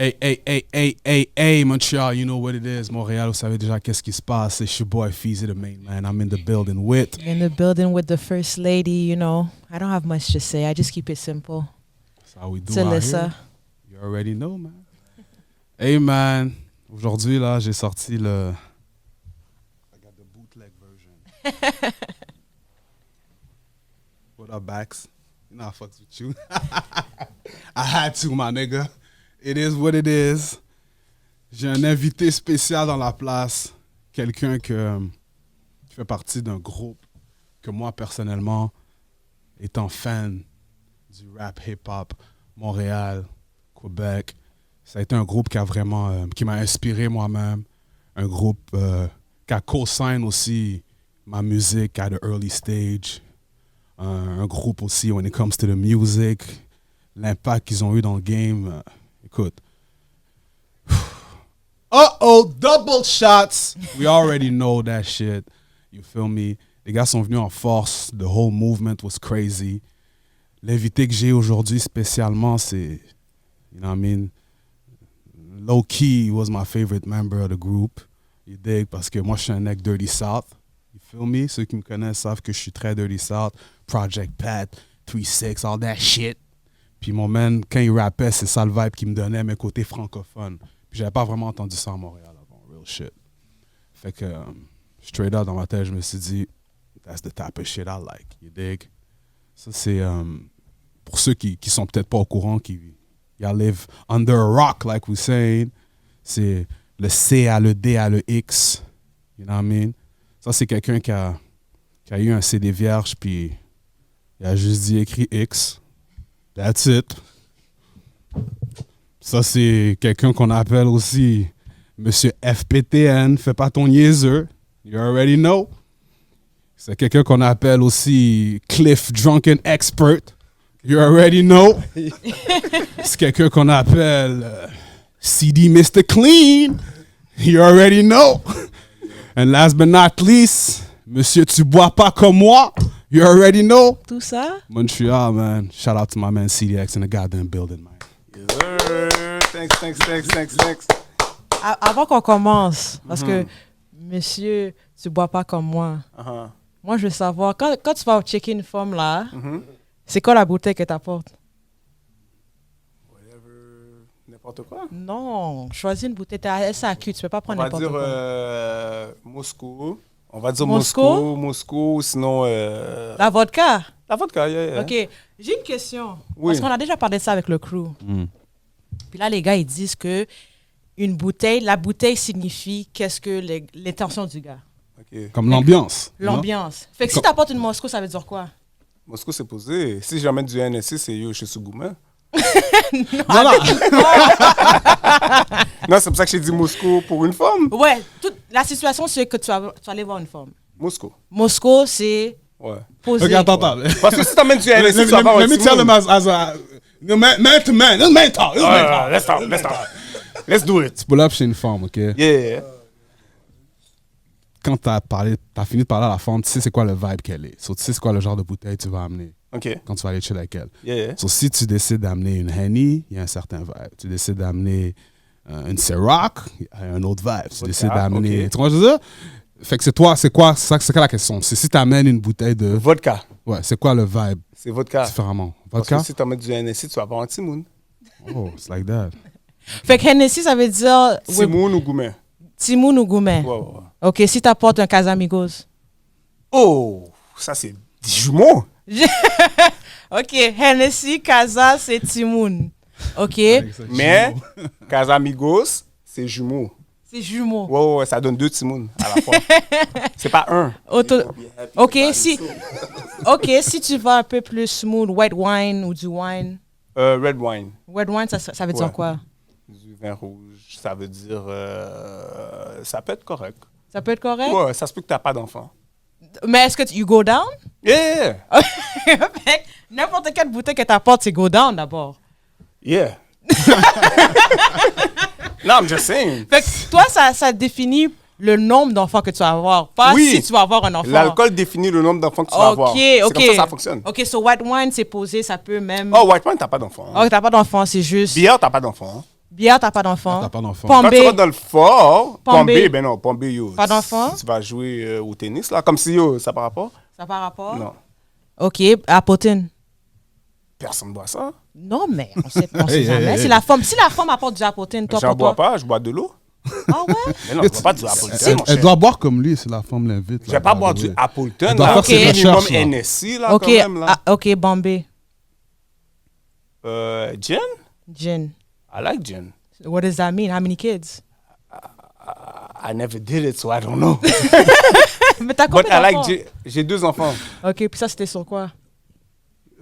Hey, Montreal, you know what it is. Montréal, vous savez déjà qu'est-ce qui se passe. It's your boy, Feezy, the main man. I'm in the building with... In the building with the first lady, you know. I don't have much to say. I just keep it simple. That's how we do Alyssa. You already know, man. Hey, man. Aujourd'hui, là, j'ai sorti le... I got the bootleg version. What up, Bax? You know I fucks with you. I had to, my nigga. It is what it is. J'ai un invité spécial dans la place. Quelqu'un qui fait partie d'un groupe que moi, personnellement, étant fan du rap hip-hop, Montréal, Québec, ça a été un groupe qui a vraiment, qui m'a inspiré moi-même. Un groupe qui a co-sign aussi ma musique at the early stage. Un groupe aussi, when it comes to the music, l'impact qu'ils ont eu dans le game. Écoute. Uh-oh, double shots. We already know that shit. You feel me? Les gars sont venus en force. The whole movement was crazy. L'invité que j'ai aujourd'hui spécialement, c'est, you know what I mean? Low-key was my favorite member of the group. You dig? Parce que moi, je suis un mec Dirty South. You feel me? Ceux qui me connaissent savent que je suis très Dirty South. Project Pat, 3-6, all that shit. Puis mon man, quand il rappait, c'est ça le vibe qu'il me donnait, mes côtés francophones. Puis j'avais pas vraiment entendu ça à Montréal avant, real shit. Fait que, straight up dans ma tête, je me suis dit, that's the type of shit I like, you dig? Ça, c'est pour ceux qui sont peut-être pas au courant, qui live under a rock, like we saying, c'est le C à le D à le X, you know what I mean? Ça, c'est quelqu'un qui a eu un CD vierge, puis il a juste dit écrit X. That's it. Ça, c'est quelqu'un qu'on appelle aussi Monsieur FPTN, fais pas ton niaiseux. You already know. C'est quelqu'un qu'on appelle aussi Cliff Drunken Expert. You already know. C'est quelqu'un qu'on appelle CD Mr. Clean. You already know. And last but not least, Monsieur Tu bois pas comme moi. You already know. Tout ça? Montreal, man. Shout out to my man CDX in the goddamn building, man. Yes, sir. Thanks. Avant qu'on commence, parce que, monsieur, tu bois pas comme moi. Moi, je veux savoir, quand tu vas checker une femme là, c'est quoi la bouteille que t'apportes? Whatever, n'importe quoi. Non, choisis une bouteille. T'as SAQ, tu peux pas prendre n'importe quoi. On va dire Moscou. On va dire Moscou? Moscou, sinon... La vodka? La vodka, yeah. OK. J'ai une question. Oui. Parce qu'on a déjà parlé de ça avec le crew. Puis là, les gars, ils disent que la bouteille signifie qu'est-ce que l'intention du gars. Okay. Comme l'ambiance. L'ambiance. Fait que si t'apportes une Moscou, ça veut dire quoi? Moscou, c'est posé. Si j'amène du NSC, c'est yo, je suis sous gourmet. Non. Non, c'est pour ça que j'ai dit Moscou pour une femme. Ouais, la situation, c'est que tu vas aller voir une femme. Moscou. Moscou, c'est posé. Ok, attends. Parce que si t'amènes du NSC, tu vas avoir un Let me tell him as a... Man to man. Let's talk. Let's do it. Tu pull up chez une femme, ok? Yeah. Quand t'as fini de parler à la femme, tu sais c'est quoi le vibe qu'elle est. So, tu sais c'est quoi le genre de bouteille tu vas amener. OK. Quand tu vas aller chill avec elle. Yeah. So, si tu décides d'amener une Henny, il y a un certain vibe. Tu décides d'amener une Ciroc, il y a un autre vibe. Tu décides d'amener... Okay. Tu vois ce que je veux dire? Fait que c'est toi, c'est quoi la question? C'est si tu amènes une bouteille de... Vodka. Ouais, c'est quoi le vibe? C'est vodka. Différemment. Parce Vodka? que si t'amènes du NSC, tu vas avoir un Timoun. Oh, it's like that. Fait que Hennessy, ça veut dire... Timoun ou Goumet. Timoun ou Goumet. Ouais. OK, si t'apportes un Casamigos. Oh, ça c'est des jumeaux. OK, Hennessy, Casa, c'est Timoun. OK? Mais Casamigos, c'est jumeaux. C'est jumeaux. Ouais, ça donne 2 Timouns à la fois. C'est pas un. OK, si tu vas un peu plus smooth, white wine ou du wine. Red wine. Red wine, ça veut dire quoi? Du vin rouge, ça veut dire... ça peut être correct. Ça peut être correct? Ouais, ça se peut que t'as pas d'enfant. Mais est-ce que you go down? Yeah! N'importe quelle bouteille que t'apportes, c'est go down d'abord. Yeah. Non, I'm just saying. Fait que toi, ça définit le nombre d'enfants que tu vas avoir. Pas si tu vas avoir un enfant. L'alcool définit le nombre d'enfants que tu vas avoir. C'est comme ça fonctionne. OK, so white wine, c'est posé, ça peut même... Oh, white wine, t'as pas d'enfant. Oh, t'as pas d'enfant, c'est juste... Bière, t'as pas d'enfant. Bia, t'as pas d'enfant. T'as pas d'enfant. Pombe. Quand tu vas dans le fort, Pombe. ben non, Pombe, yo. Pas d'enfant? Tu vas jouer au tennis, là, comme si, yo, ça par rapport? Ça par rapport? Non. OK, apotine. Personne ne boit ça. Non, mais on sait Hey, jamais. hey, Si hey. la femme apporte du apotine, toi, J'en pour bois toi. pas, je bois de l'eau. Ah ouais? Mais non, je bois pas du Appleton, mon Elle cher. doit boire comme lui si la femme l'invite. Je vais pas boire du Appleton, Elle doit là. faire ses Minimum recherches, là. NSI, là, OK, quand même, là. OK, Bombay. Gin? Gin. I like gin. What does that mean? How many kids? I never did it, so I don't know. Mais t'as But combien I like d'enfants? gin. J'ai 2 enfants. OK, puis ça, c'était sur quoi?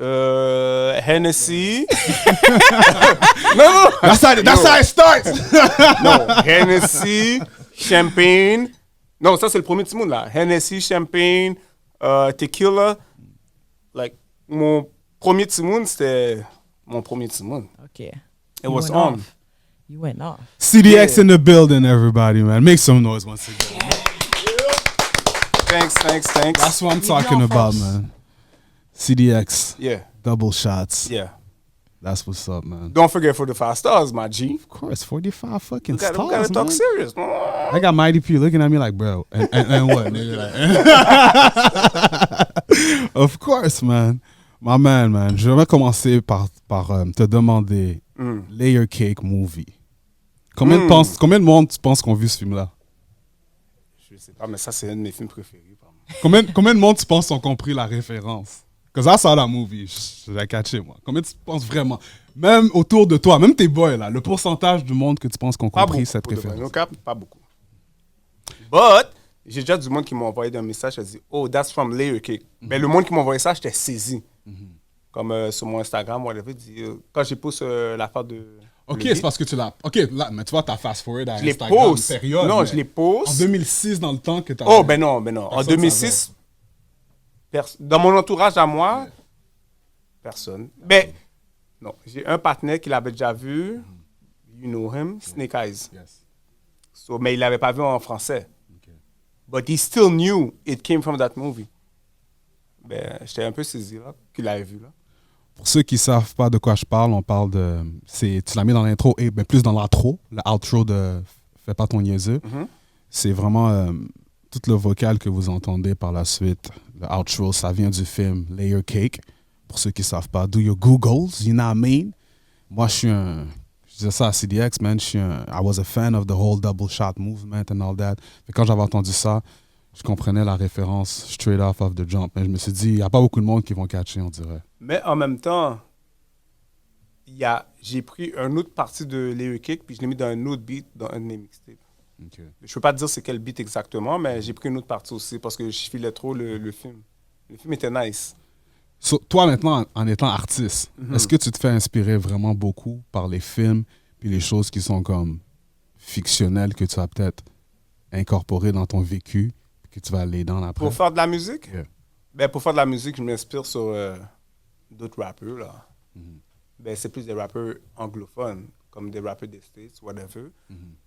Hennessy. non. That's how it starts! Non, Hennessy, champagne. Non, ça, c'est le premier Timoun, là. Hennessy, champagne, tequila. Like, mon premier Timoun, c'était mon premier Timoun. OK. It You was went on. off. You went off. CDX Yeah. in the building, everybody, man. Make some noise once again. Thanks. That's what I'm Bienvenue talking en about, force. man. CDX, Yeah, double shots. yeah. That's what's up, man. Don't forget for the 5 stars, my G. Of course, 45 fucking We gotta stars, talk man. serious. I got Mighty P looking at me like, bro, and what? Nigga? Like, of course, man. My man. Je vais commencer par te demander, Layer Cake Movie. Combien de monde tu penses qu'on a vu ce film-là? Je sais pas, mais ça, c'est un de mes films préférés. Pardon. Combien de monde tu penses ont compris la référence? Because I saw that movie, je l'ai catché, moi. Combien tu penses vraiment? Même autour de toi, même tes boys, là, le pourcentage du monde que tu penses qu'on a Pas compris beaucoup, cette pour de vrai. référence? No cap, pas beaucoup. But, j'ai déjà du monde qui m'a envoyé un message, qui a dit, oh, that's from Layer Cake. Mais le monde qui m'a envoyé ça, j'étais saisi. Comme sur mon Instagram, whatever, dit, quand j'ai posté l'affaire de... Ok, le c'est beat, parce que tu l'as. Ok, là, mais tu vois, t'as fast forward à je les Instagram, pose. période. Non, mais je les pose. En 2006, dans le temps que t'as. Oh, ben non. En Personne 2006, dans mon entourage à moi, personne. Ben, non, j'ai un partenaire qui l'avait déjà vu. You know him, Snake Eyes. Yes. So, mais il l'avait pas vu en français. But he still knew it came from that movie. Ben, j'étais un peu saisi là, qu'il l'avait vu là. Pour ceux qui savent pas de quoi je parle, on parle de. Tu l'as mis dans l'intro, et ben plus dans l'outro, le outro de Fais pas ton niaiseux. C'est vraiment tout le vocal que vous entendez par la suite. Le outro, ça vient du film Layer Cake. Pour ceux qui savent pas, do your Googles, you know what I mean? Moi, je disais ça à CDX, man. I was a fan of the whole double shot movement and all that. Mais quand j'avais entendu ça, je comprenais la référence straight off of the jump. Mais je me suis dit, il n'y a pas beaucoup de monde qui vont catcher, on dirait. Mais en même temps, j'ai pris une autre partie de Layer Cake puis je l'ai mis dans un autre beat dans un de mes mixtapes. Ok. Je ne peux pas te dire c'est quel beat exactement, mais j'ai pris une autre partie aussi parce que je filais trop le film. Le film était nice. So, toi, maintenant, en étant artiste, est-ce que tu te fais inspirer vraiment beaucoup par les films puis les choses qui sont comme fictionnelles que tu as peut-être incorporées dans ton vécu que tu vas aller dans après? Pour faire de la musique? Yeah. Ben, pour faire de la musique, je m'inspire sur d'autres rappeurs. Là. Ben, c'est plus des rappeurs anglophones, comme des rappeurs des States, whatever.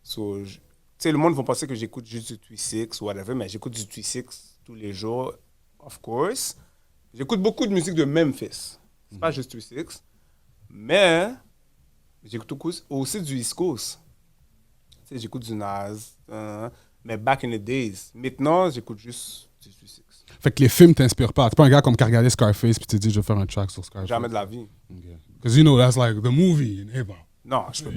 So, tu sais, le monde va penser que j'écoute juste du Twisix ou whatever, mais j'écoute du Twisix tous les jours, of course. J'écoute beaucoup de musique de Memphis. C'est pas juste Twisix. Mais j'écoute aussi du East Coast. Tu sais, j'écoute du Nas. Mais back in the days. Maintenant, j'écoute juste du Twisix. Fait que les films t'inspirent pas. T'es pas un gars comme qui a regardé Scarface puis tu te dis je vais faire un track sur Scarface. Jamais de la vie. Because you know that's like the movie in hip-hop. Non, je peux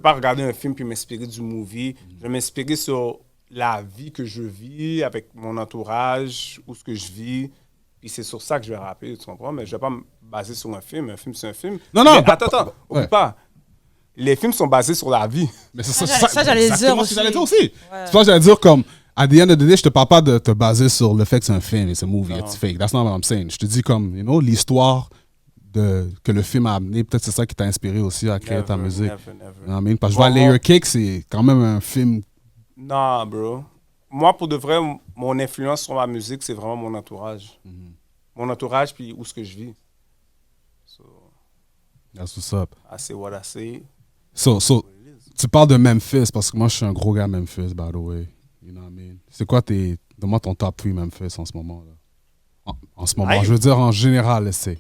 pas regarder un film puis m'inspirer du movie. Je vais m'inspirer sur la vie que je vis avec mon entourage, où ce que je vis. Puis c'est sur ça que je vais rapper, tu comprends? Mais je vais pas me baser sur un film. Un film, c'est un film. Non, non, Mais attends, ouais. oublie pas. Les films sont basés sur la vie. Mais c'est Ça, j'allais exactement dire ce que aussi. j'allais dire aussi. Ouais. C'est pas que j'allais dire comme, at the end of the day, je te parle pas de te baser sur le fait que c'est un film, it's a movie, it's fake. That's not what I'm saying. Je te dis comme, you know, l'histoire que le film a amené, peut-être c'est ça qui t'a inspiré aussi à créer ta musique. Never. You know what I mean? Parce que je vois Layer Cake, c'est quand même un film. Non, bro. Moi, pour de vrai, mon influence sur ma musique, c'est vraiment mon entourage. Mon entourage, puis où ce que je vis. So, That's what's up. I say what I say. So, tu parles de Memphis, parce que moi, je suis un gros gars Memphis, by the way. You know what I mean? C'est quoi donne-moi ton top 3 Memphis en ce moment, là? En ce moment, Aïe. je veux dire en général, c'est.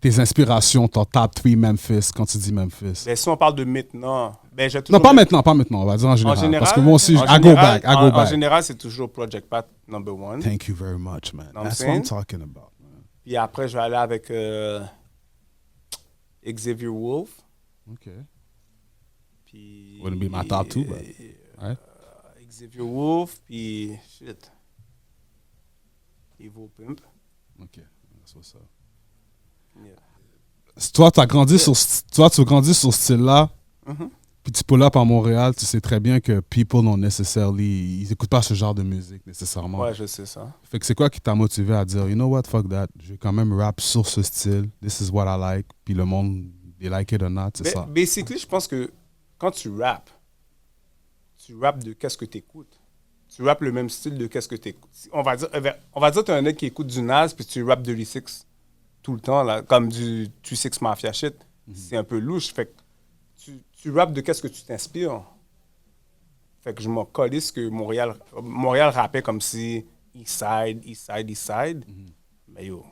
tes inspirations, ton top 3 Memphis, quand tu dis Memphis? Ben, si on parle de maintenant, ben, j'ai Non, toujours... pas maintenant, on va dire en général. Parce que moi aussi, en I go back. En général, c'est toujours Project Pat #1. Thank you very much, man. Know That's what what I'm I'm talking about, man. Puis après, je vais aller avec Xavier Wolf. OK. Puis... Wouldn't be my top 2, but... Right? Xavier Wolf, puis... Shit. Evo Pimp. OK. That's what's up. Yeah. Toi, tu as grandi sur ce style-là, Mhm. puis tu pull up à Montréal, tu sais très bien que people don't necessarily... Ils écoutent pas ce genre de musique, nécessairement. Ouais, je sais ça. Fait que c'est quoi qui t'a motivé à dire, you know what, fuck that, je vais quand même rap sur ce style, this is what I like, puis le monde, they like it or not, c'est ça. Basically, je pense que quand tu rappes de qu'est-ce que tu écoutes. Tu rappes le même style de qu'est-ce que tu écoutes. On va dire que tu es un mec qui écoute du Nas, puis tu rappes de l'E6 tout le temps, là, comme du 2-6 Mafia shit. C'est un peu louche. Fait que tu rappes de qu'est-ce que tu t'inspires. Fait que je m'en calisse que Montréal rappait comme si East Side. Mais yo,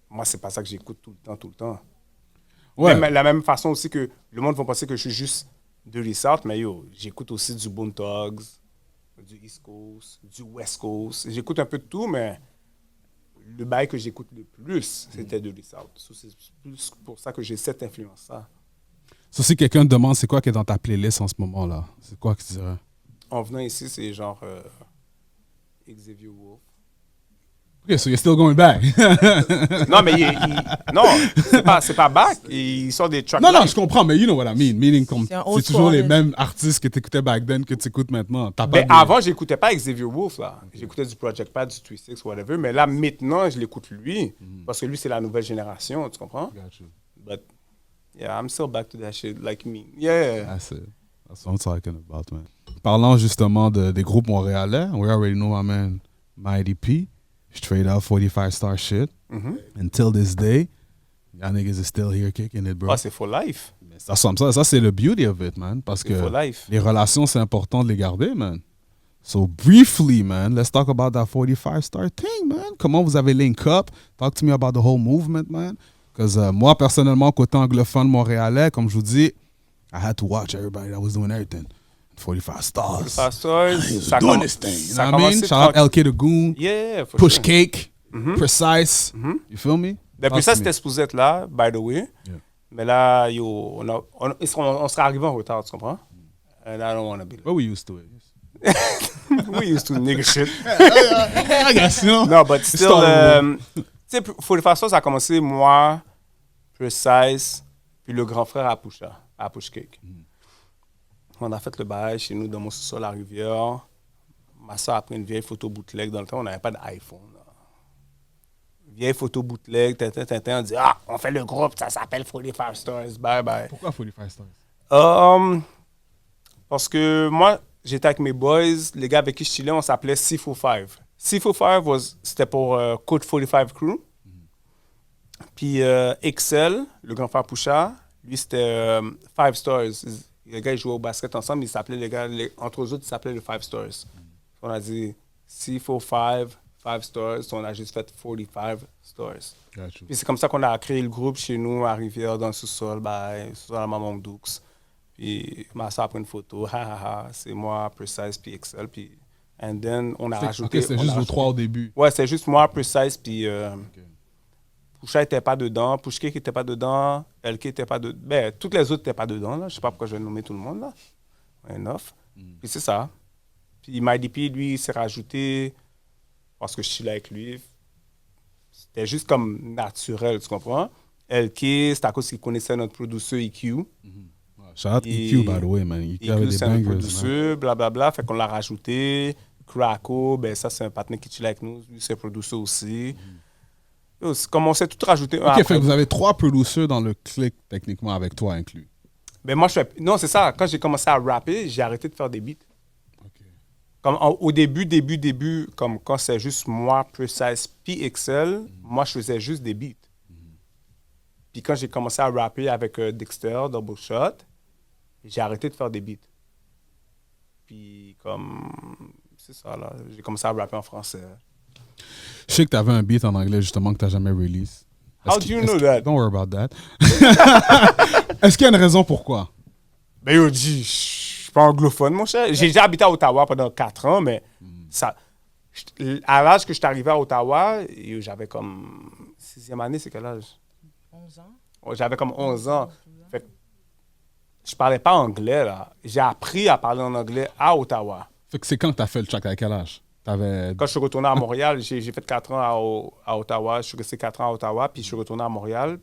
moi, c'est pas ça que j'écoute tout le temps. Ouais. Même, la même façon aussi que le monde va penser que je suis juste de l'East, mais yo, j'écoute aussi du Bone Thugs, du East Coast, du West Coast. J'écoute un peu de tout, mais le bail que j'écoute le plus, c'était de l'East. C'est plus pour ça que j'ai cette influence-là. Si quelqu'un te demande c'est quoi qui est dans ta playlist en ce moment-là, c'est quoi que tu dirais? En venant ici, c'est genre Xavier Wolf. OK, so you're still going back. Non, mais non, c'est pas back. Il sort des tracks. Non, je comprends, mais you know what I mean. Meaning, comme C'est un old c'est toujours les school. mêmes artistes que tu écoutais back then que tu écoutes maintenant. T'as pas Mais de- avant, j'écoutais pas Xavier Wolf, là. J'écoutais du Project Pat, du 3-6, whatever. Mais là, maintenant, je l'écoute lui. Parce que lui, c'est la nouvelle génération, tu comprends? Got you. But, yeah, I'm still back to that shit, like me. Yeah. That's it. That's what I'm talking about, man. Parlant justement des groupes montréalais, we already know my man Mighty P. Straight up 45 star shit. Until this day, y'all niggas is still here kicking it, bro. Ah, c'est for life. Mais ça, c'est le beauty of it, man. Parce que C'est for life. les relations, c'est important de les garder, man. So briefly, man, let's talk about that 45 star thing, man. Comment vous avez link up? Talk to me about the whole movement, man. Because moi, personnellement, côté anglophone montréalais, comme je vous dis, I had to watch everybody that was doing everything. 45 stars. Pastors, ça Doing comm- this thing. You ça know what I mean? commençait Shout out tranquille. LK The Goon, Yeah, for Push sure. Cake, Precise. You feel me? Depuis Talk ça, to me. c'était supposé être là, by the way. Yeah. Mais là, yo, on serait arrivé en retard, tu comprends? And I don't want to be But we used to it. like. We used to nigga shit. I guess, you know? No, but still, Still, tu sais, pour les façons, ça a commencé moi, Precise, puis le grand frère à Push Cake. On a fait le bail chez nous dans mon sous-sol à Rivière. Ma soeur a pris une vieille photo bootleg. Dans le temps, on n'avait pas d'iPhone. Là. Vieille photo bootleg, on dit ah, on fait le groupe, ça s'appelle 45 Stars, bye bye. Pourquoi 45 stars? Parce que moi, j'étais avec mes boys, les gars avec qui je chillais, on s'appelait C45. C45, c'était pour Code 45 Crew. Puis Excel, le grand frère Poucha, lui, c'était 5 Stars. Les gars, ils jouaient au basket ensemble, ils s'appelaient entre eux autres, ils s'appelaient les 5 Stars. On a dit C45, 5 Stars, on a juste fait 45 Stars. Got you. Puis c'est comme ça qu'on a créé le groupe chez nous, à Rivière, dans le sous-sol, sous la maman Doux. Puis ma soeur a pris une photo, c'est moi, Precise, puis Excel. Puis, and then, on a rajouté. Ok, c'était juste vous trois au début. Ouais, c'est juste moi, Precise, puis Poucha n'était pas dedans, Pushcake n'était pas dedans, LK n'était pas dedans. Ben, toutes les autres n'étaient pas dedans, là. Je sais pas pourquoi je vais nommer tout le monde, là. Enough. Puis c'est ça. Puis MyDP, lui, il s'est rajouté parce que je suis là avec lui. C'était juste comme naturel, tu comprends? LK, c'est à cause qu'il connaissait notre producteur EQ. Shout out EQ, by the way, man. EQ avait EQ, des c'est un bangers, man. producteur, blablabla. Fait qu'on l'a rajouté. Krakow, ben ça, c'est un partenaire qui chill avec nous. Lui, c'est un producteur aussi. Yo, c'est comme on s'est tout rajouté. Ok, fait que vous avez 3 producers dans le click, techniquement, avec toi inclus. Ben moi, non, c'est ça. Quand j'ai commencé à rapper, j'ai arrêté de faire des beats. Ok. Comme au début, comme quand c'est juste moi, Precise, puis Excel, moi, je faisais juste des beats. Puis quand j'ai commencé à rapper avec Dexter, Double Shot, j'ai arrêté de faire des beats. Puis comme, c'est ça, là. J'ai commencé à rapper en français. Je sais que t'avais un beat en anglais, justement, que t'as jamais release. How do you know that? Don't worry about that. Est-ce qu'il y a une raison pourquoi? Ben, yo, je suis pas anglophone, mon cher. J'ai déjà habité à Ottawa pendant 4 ans, mais ça, à l'âge que je suis arrivé à Ottawa, j'avais comme 6e année, c'est quel âge? 11 ans. Ouais, j'avais comme 11 ans. Fait que je parlais pas anglais, là. J'ai appris à parler en anglais à Ottawa. Fait que c'est quand que t'as fait le track, à quel âge? Quand je suis retourné à Montréal, j'ai fait 4 ans à Ottawa. Je suis resté 4 ans à Ottawa, puis je suis retourné à Montréal.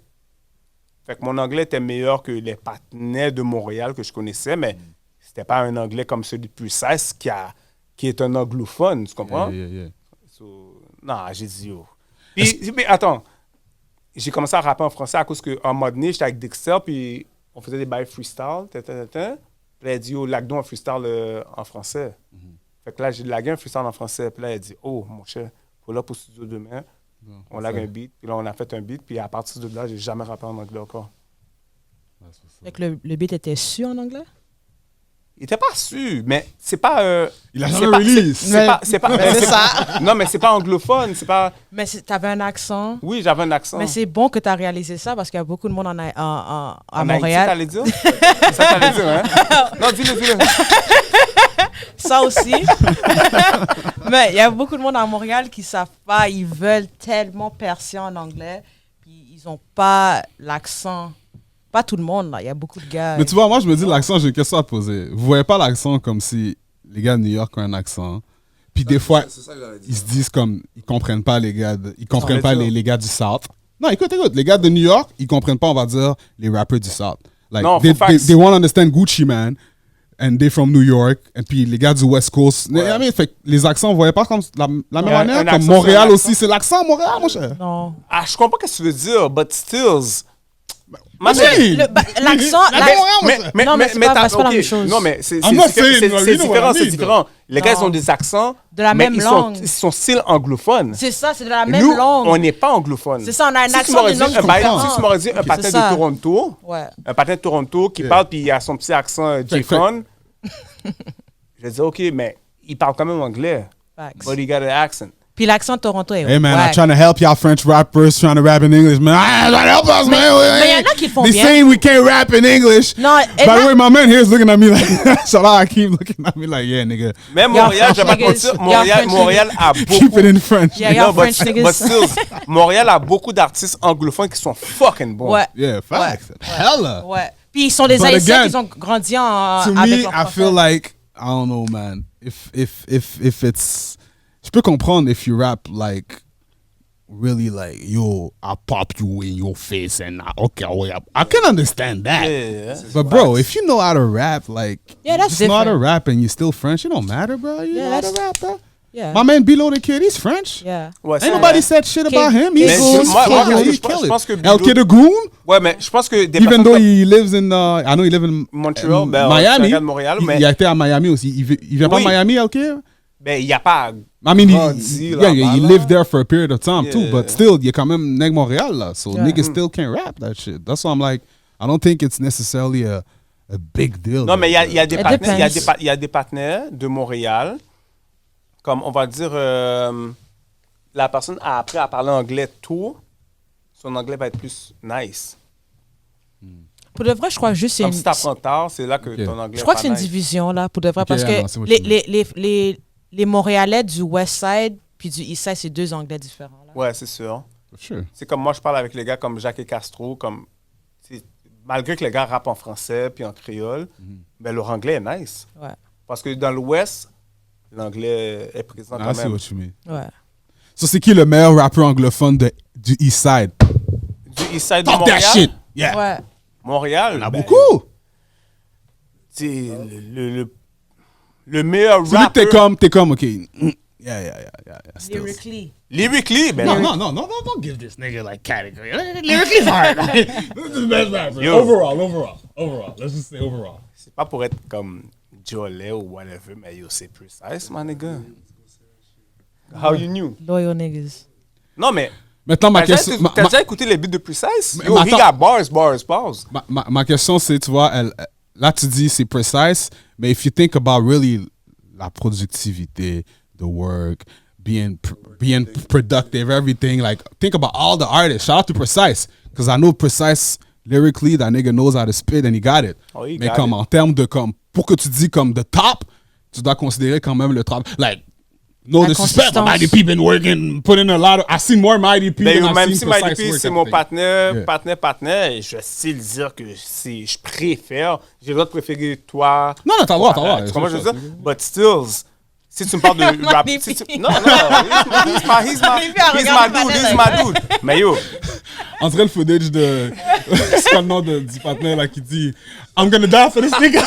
Fait que mon anglais était meilleur que les partenaires de Montréal que je connaissais, mais c'était pas un anglais comme celui de Precise qui est un anglophone, tu comprends? Yeah. So, non, j'ai dit yo. Puis, mais attends, j'ai commencé à rapper en français à cause qu'à un moment donné, j'étais avec Dexter, puis on faisait des bails freestyle, Puis là, il a dit, oh, lague-nous un freestyle en français. Fait que là, j'ai lagué un freestyle en français. Puis là, il a dit, oh, mon cher, faut là pour studio demain. On lague un beat. Puis là, on a fait un beat. Puis à partir de là, j'ai jamais rappé en anglais encore. Fait que le beat était su en anglais? Il était pas sûr, mais c'est pas... Il a c'est jamais pas- release. C'est pas... C'est ça. Non, mais c'est pas anglophone. C'est pas... Mais t'avais un accent. Oui, j'avais un accent. Mais c'est bon que tu as réalisé ça parce qu'il y a beaucoup de monde à En Montréal. Haïti, t'allais dire? C'est ça que t'allais dire, hein? Non, dis-le. Ça aussi. Mais il y a beaucoup de monde à Montréal qui ne savent pas. Ils veulent tellement percer en anglais. Puis ils n'ont pas l'accent. Pas tout le monde, là. Il y a beaucoup de gars. Mais tu vois, moi, je me dis, l'accent, j'ai une question à te poser. Vous voyez pas l'accent comme si les gars de New York ont un accent. Puis des fois, ils se disent comme, ils comprennent pas les gars, ils comprennent pas les gars du South. Non, écoute, les gars de New York, ils comprennent pas, on va dire, les rappers du South. Like, Non, they won't understand Gucci Man, and they're from New York, et puis les gars du West Coast. Fait que les accents, vous voyez pas comme la même manière, un comme accent, Montréal c'est un aussi, c'est l'accent Montréal, mon cher. Non. Ah, je comprends ce que tu veux dire, but stills... Oui. L'accent. Non, mais c'est pas la même chose. Non, mais c'est I'm not saying, you know what I différent, c'est mean, différent. Les gars, ils Non. ont des accents, De la mais même ils langue. Ils sont style anglophones. C'est ça, c'est de la même Nous, langue. on n'est pas anglophone. C'est ça, on a un Si tu accent m'aurais d'une dit langue différente. Si tu m'aurais dit un patin c'est ça. de Toronto, Ouais. un patin de Toronto qui parle, puis il a son petit accent J-Con, je vais dire, OK, mais il parle quand même anglais. Facts. But he got an accent. Puis l'accent de Toronto est Hey man, I'm wack. trying to help y'all French rappers trying to rap in English, man. I'm trying to help us, man. mais y en a qui le font They bien. saying we can't rap in English. Non, By the way, my man here is looking at me like, Salah Hakeem looking at me like, yeah, nigga, Mais Montréal, je vais pas te mentir, Montréal a keep beaucoup... it in French. Yeah, y'all Non, but French niggas. still, Montréal a beaucoup d'artistes anglophones qui sont fucking bons. Ouais. Yeah, facts. Hella. Ouais. Puis ils sont des But Haïtiens again, qui ont grandi en, To avec me, leur I français. feel like, I don't know, man. If it's, je peux comprendre if you rap like, really like, yo, I pop you in your face and I can understand that. Yeah. But bro, if you know how to rap, like, Yeah, that's just know how to different. rap and you still French, it don't matter, bro. You Yeah, know how to that's- rap, bro. Yeah. My man Below the Kid, he's French. Yeah. Ouais, Ain't c'est nobody vrai. said shit Kid- about him. Kid He's Goon, he's moi, killing it. je He's pense- je killing pense que it. El Below- Kid Goon, Ouais, mais je pense que des even personnes though comme- he lives in, I know he lives in Montreal, ben, c'est un Miami. gars de Montréal, Il- mais- il a été à Miami aussi. Il vient pas Oui. de Miami, El Kid? Ben, il n'y a pas... I mean, grandi yeah, he là-bas, lived there for a period of time Yeah. too, but still, il est quand même nègre Montréal là, so Yeah. niggas still can't rap that shit. That's why I'm like, I don't think it's necessarily a big deal. Non, mais il y a des It partenaires, depends. il y a des partenaires de Montréal, comme on va dire, la personne a appris à parler anglais tôt, son anglais va être plus nice. Pour de vrai, je crois juste que c'est Comme une... si t'apprends tard, c'est là que Ok. ton anglais Je crois est que c'est une pas nice. division, là, pour de vrai, Ok, parce yeah, non, c'est que what you les Montréalais du West Side puis du East Side, c'est deux anglais différents. Là. Ouais, c'est sûr. For sure. C'est comme moi, je parle avec les gars comme Jacques et Castro, comme... Malgré que les gars rappent en français puis en créole, ben leur anglais est nice. Ouais, Parce que dans l'Ouest, l'anglais est présent I quand see même. what you mean. ouais. So c'est qui le meilleur rappeur anglophone du East Side? Du East Side de Talk Montréal, that shit. Yeah. Ouais. Montréal, Il y en a ben, beaucoup. c'est le meilleur Celui que rappeur. t'es comme, ok. Yeah. Still. Lyrically. Lyrically, ben No, don't give this nigga like category. Lyrically hard. This is the best rapper. Yo. Overall. Let's just say overall. c'est pas pour être comme Jolet ou whatever, mais yo, c'est precise, my nigga. How you knew? Loyal niggas. Non, mais Maintenant, ma t'as question. déjà, déjà écouté les beats de Precise? Mais Yo, he attends. got bars. Ma question, c'est, tu vois, là, tu dis c'est precise, mais if you think about really la productivité, the work, being productive, everything. Like, think about all the artists. Shout out to Precise, because I know Precise lyrically, that nigga knows how to spit and he got it. Oh, he Mais got comme it. en termes de comme, pour que tu dis comme the top, tu dois considérer quand même le travail. Like, no La disrespect, but consistance. Mighty P been working, putting a lot of. I seen more Mighty P Ben, than I've même seen si Precise Mighty P, work c'est at mon things. partenaire, je sais le dire que je préfère. J'ai le droit de préférer toi. Non, t'as le droit, t'as le droit. Tu comprends ce que je veux dire? But still, si tu me parles de rap. Mighty si tu- P. Non, he's my dude. Mais yo, On dirait le footage de. C'est quoi le nom du partenaire là qui dit I'm gonna die for this nigga.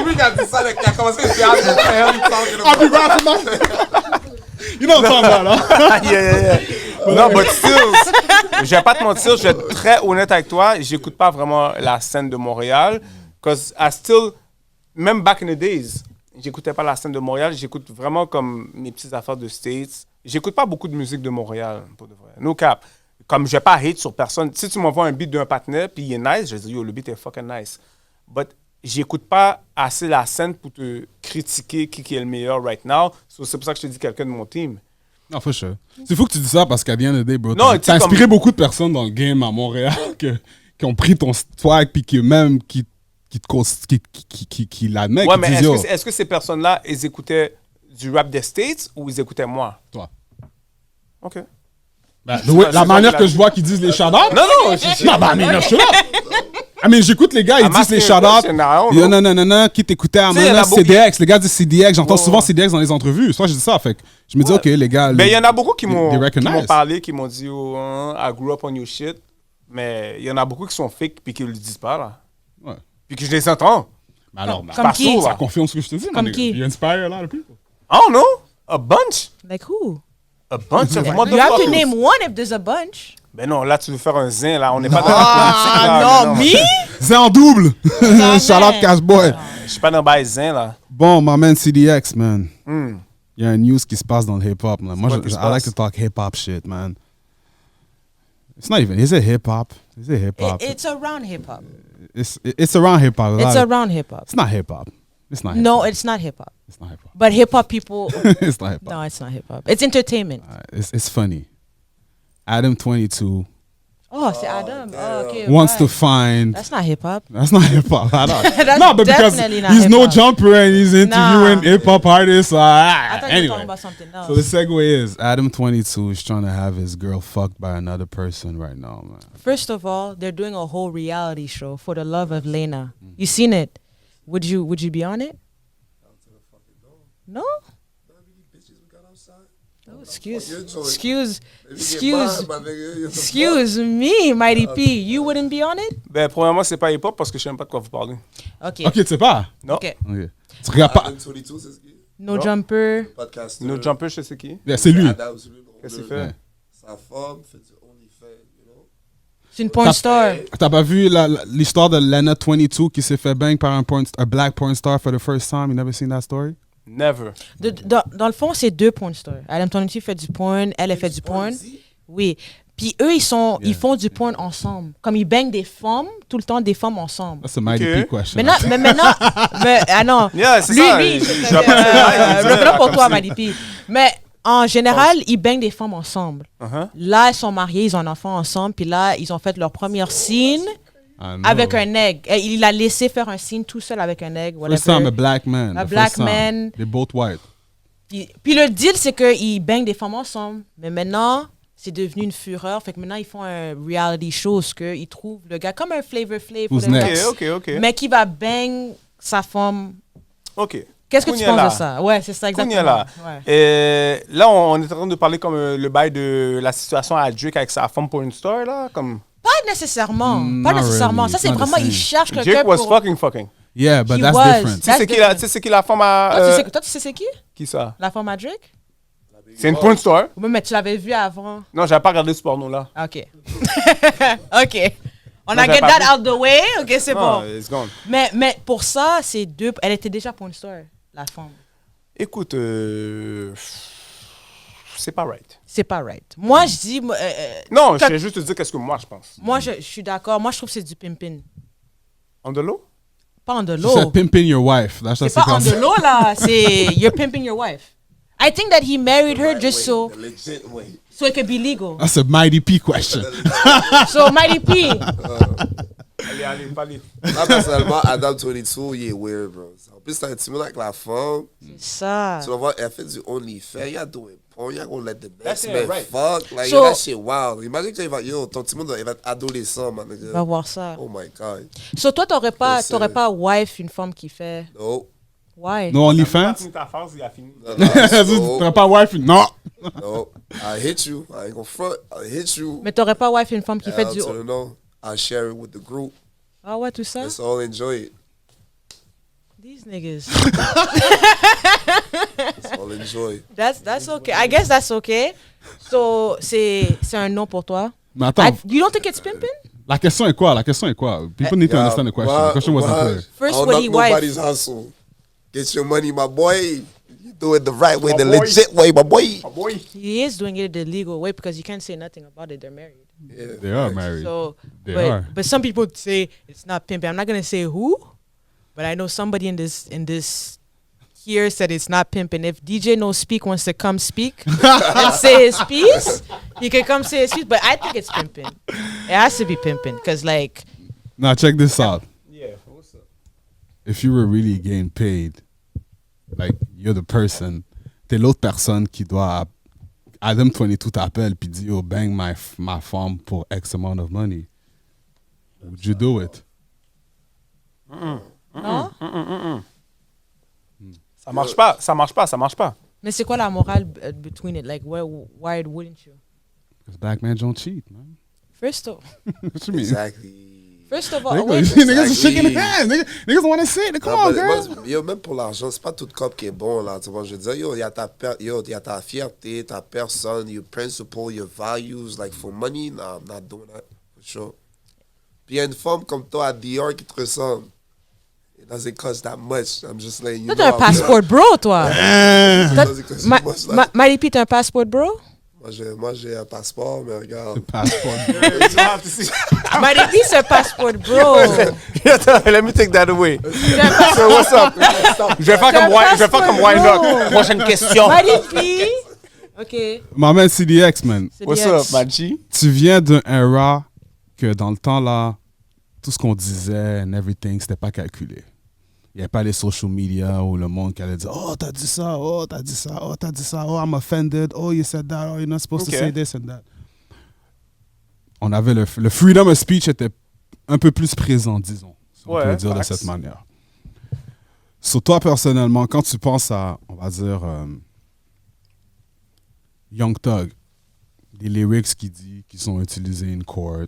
Lui qui a dit ça, qui a commencé à dire, I'll be rapping my. You know what I'm talking about, hein? yeah. Non, but still, je vais pas te mentir, je vais être très honnête avec toi. J'écoute pas vraiment la scène de Montréal. Cause I still, même back in the days, j'écoutais pas la scène de Montréal. J'écoute vraiment comme mes petites affaires de States. J'écoute pas beaucoup de musique de Montréal, pour de vrai. No cap. Comme je vais pas hate sur personne. Si tu m'envoies un beat d'un partenaire, puis il est nice, je vais dire, yo, le beat est fucking nice. But j'écoute pas assez la scène pour te critiquer qui est le meilleur right now. So, c'est pour ça que je te dis quelqu'un de mon team. Non, for sure. C'est fou que tu dis ça parce qu'à the end of the day, bro, Non, tu sais, t'as inspiré comme- beaucoup de personnes dans le game à Montréal qui ont pris ton swag puis qui même qui l'admettent, Ouais, qui mais disent est-ce yo, que, est-ce que ces personnes-là, ils écoutaient du rap des States ou ils écoutaient moi? toi. OK. Ben, c'est la ça manière qu'il a que dit. je vois qu'ils disent les shout-outs. Non, Non, bah, mais shut up. I mean, j'écoute les gars, ils I'm disent les asking a shout-outs. question, I don't Yo, know. non, qui t'écoutait à Tu sais, il y en a beaucoup- CDX. Les gars disent CDX. J'entends Ouais, souvent ouais. CDX dans les entrevues. Soit je dis ça, fait que je me dis, OK, les gars. Ben, il y en a beaucoup qui m'ont They recognize. parlé, qui m'ont dit, oh, hein, I grew up on your shit. Mais il y en a beaucoup qui sont fake puis qui ne le disent pas, là. Ouais. Puis que je les entends. Mais alors, Comme pas qui? sourd, ça là. confirme ce que je te dis, Comme man. qui? You inspire a lot of people. I don't know. A bunch. Like who? A bunch of You have to motherfuckers. name one if there's a bunch. Ben non, là, tu veux faire un zin, là. On n'est pas dans la politique, là. Ah non, Mais me? C'est en double. Shout out Cash Boy. Je suis pas dans le zin, là. Bon, my man CDX, man. Il y a un news qui se passe dans le hip-hop. Là. Moi, quoi qui se I like passe? to talk hip-hop shit, man. It's not even, is it hip-hop? Is it hip-hop? It's around hip hop. It's around hip-hop. It's Like, around hip hop. It's not hip-hop. It's not hip-hop. No, it's not hip hop. It's not hip-hop. But hip hop people, It's not hip-hop. no, it's not hip hop. It's entertainment. It's funny. Adam 22 Oh, c'est Adam. Oh, okay. wants right. to find. That's not hip hop. That's not hip-hop at all. That's No, but because definitely not he's no hip-hop. jumper and he's interviewing Nah. hip-hop artists. I thought you were Anyway. talking about something else. So the segue is Adam 22 is trying to have his girl fucked by another person right now, man. First of all, they're doing a whole reality show for the love of Lena. You seen it? Would you be on it? No. Oh, excuse me, Mighty P. You wouldn't be on it? Ben, premièrement, c'est pas hip-hop parce que je sais même pas de quoi vous parlez. Okay. Ok, tu sais pas. Non. Okay. Ok. Tu regardes pas. Adam 22, c'est ce qui est? No jumper. Podcast. No Jumper, je sais qui. Yeah, c'est lui. Adam, c'est lui, bro. Qu'est-ce qu'il Le- fait? Ouais. Sa femme fait du OnlyFans, you know? C'est une porn star. T'as pas vu l'histoire de Lena 22 qui s'est fait bang par a black porn star for the first time? You never seen that story? Never. Dans le fond, c'est deux porn stars. Adam 22 fait du porn, elle fait du porn. Oui. Puis eux, ils font du porn ensemble. Comme ils baignent des femmes, tout le temps des femmes ensemble. That's a mighty Ok. P question. Maintenant, ah non. Yeah, c'est lui, ça. lui, Je c'est- vais pas te dire, revenons pour comme toi, si- Malipi. Mais en général, ils baignent des femmes ensemble. Uh-huh. Là, ils sont mariés, ils ont un enfant ensemble. Puis là, ils ont fait leur première scene I know. avec un egg. Et il a laissé faire un scene tout seul avec un egg. First time a Whatever. black man. A the black first time. man. They're both white. Puis le deal, c'est qu'ils baignent des femmes ensemble. Mais maintenant, c'est devenu une fureur. Fait que maintenant, ils font un reality show. Ce qu'ils trouvent le gars comme un Flavor Flav. Who's le gars, next? Ok. Mais qui va bang sa femme. Ok. Qu'est-ce que tu Kounia là. penses de ça? Ouais, c'est ça exactement. Kounia là. Ouais. Là, on est en train de parler comme le bail de la situation à Drake avec sa femme pour une star, là. Comme Pas nécessairement. Pas Not nécessairement. really. Ça, c'est It's not the vraiment, same. ils cherchent quelqu'un Drake was pour... fucking. Yeah, but He that's was. different. That's different. Tu sais c'est qui la femme à. Toi, tu sais c'est qui? Qui ça? La femme à Drake? C'est une porn star. Oui, mais tu l'avais vu avant. Non, j'avais pas regardé ce porno-là. OK. OK. On Non, a j'avais get pas that vu. out the way. OK, c'est Non, bon. it's gone. Mais pour ça, c'est deux... Elle était déjà porn star, la femme. Écoute, c'est pas right. C'est pas right. Moi, je dis... Non, je Quand- vais juste te dire qu'est-ce que moi je pense. moi, je suis d'accord. Moi, je trouve que c'est du pimpin. On the low? pas on the Tu low. said pimping your wife. That's C'est what pas on c'est the low, là. C'est you're pimping your wife. I think that he married her just so The legit way. it could be legal. That's a mighty P question. So, Mighty P, Allez, pas les. Moi, personnellement, Adam 22, il est weird, bro. En plus, c'est un petit monde avec la femme. ça. Tu vas voir, elle fait du OnlyFans. Y'all doing porn. Y'all gonna let the That's next it, man right. fuck. Like, So- yo, that shit wild. Imagine que ton petit monde, il va être adolescent, man. nigga. Va voir ça. Oh my God. So, toi, t'aurais Yes, pas wife une femme qui fait. No. Why? No OnlyFans? Fini ta phrase, il a fini. No, no, Tu n'aurais pas wife? Non. no. I hit you. I ain't gonna front. I hit you. Mais t'aurais pas wife une femme qui fait Hell du. to the no. I share it with the group. Ah ouais, tout ça? Let's all enjoy it. These niggas. Let's all enjoy it. That's okay. I guess that's okay. So, c'est un non pour toi. Mais attends, You don't think it's pimping? la question est quoi? La question est quoi? People need to understand the question. The question wasn't clear. First, I don't what he knock wife? nobody's hustle. Get your money, my boy. You do it the right way, My the boy. legit way, my boy. Oh boy. He is doing it the legal way because you can't say nothing about it. They're married. Yeah. They are married. So, They but, are. but some people say it's not pimping. I'm not gonna say who, but I know somebody in this here said it's not pimping. If DJ No Speak wants to come speak and say his piece, he can come say his piece. But I think it's pimping. It has to be pimping because like Now check this out. Yeah, what's up? If you were really getting paid, like you're the person, t'es l'autre personne qui doit. Adam 22 t'appelle puis dit, yo, bang ma femme pour X amount of money. Would you do it? non. Ça marche pas, ça marche pas, ça marche pas. Mais c'est quoi la morale between it? Like why wouldn't you? Because black men don't cheat, man. First of What you mean? Exactly. all, Niggas, wait, niggas are shaking hands. Niggas want to say it. Come Non, on, mais girl. moi, yo, même pour l'argent, c'est pas tout cop qui est bon, là. Tu vois, je veux dire, yo, il y a ta fierté, ta personne, your principle, your values. Like, for money, nah, I'm not doing that. For sure. Puis il y a une femme comme toi à Dior qui te ressemble. It doesn't cost that much. I'm just letting you toi know. t'as un passport bro, toi. It doesn't cost Ma- much, là. Mighty P, t'as un passport bro? Moi, j'ai un passeport, mais regarde. Passport. Mighty P, c'est un passport bro. Let me take that away. T'as un passport- So what's up? Je vais faire T'as un comme passeport, Wynock. bro. Prochaine question. Mighty P. OK. My man CDX, man. C'est What's DX. up, Manchi? Tu viens d'un era que dans le temps, là, tout ce qu'on disait and everything, c'était pas calculé. Il n'y avait pas les social media où le monde qui allait dire « Oh, t'as dit ça, oh, t'as dit ça, oh, t'as dit ça, oh, I'm offended, oh, you said that, oh, you're not supposed to Okay. say this and that. » On avait le freedom of speech était un peu plus présent, disons, si on Ouais, peut le dire de facts. cette manière. Sur toi, personnellement, quand tu penses à, on va dire, Young Thug, des lyrics qui sont utilisés in court,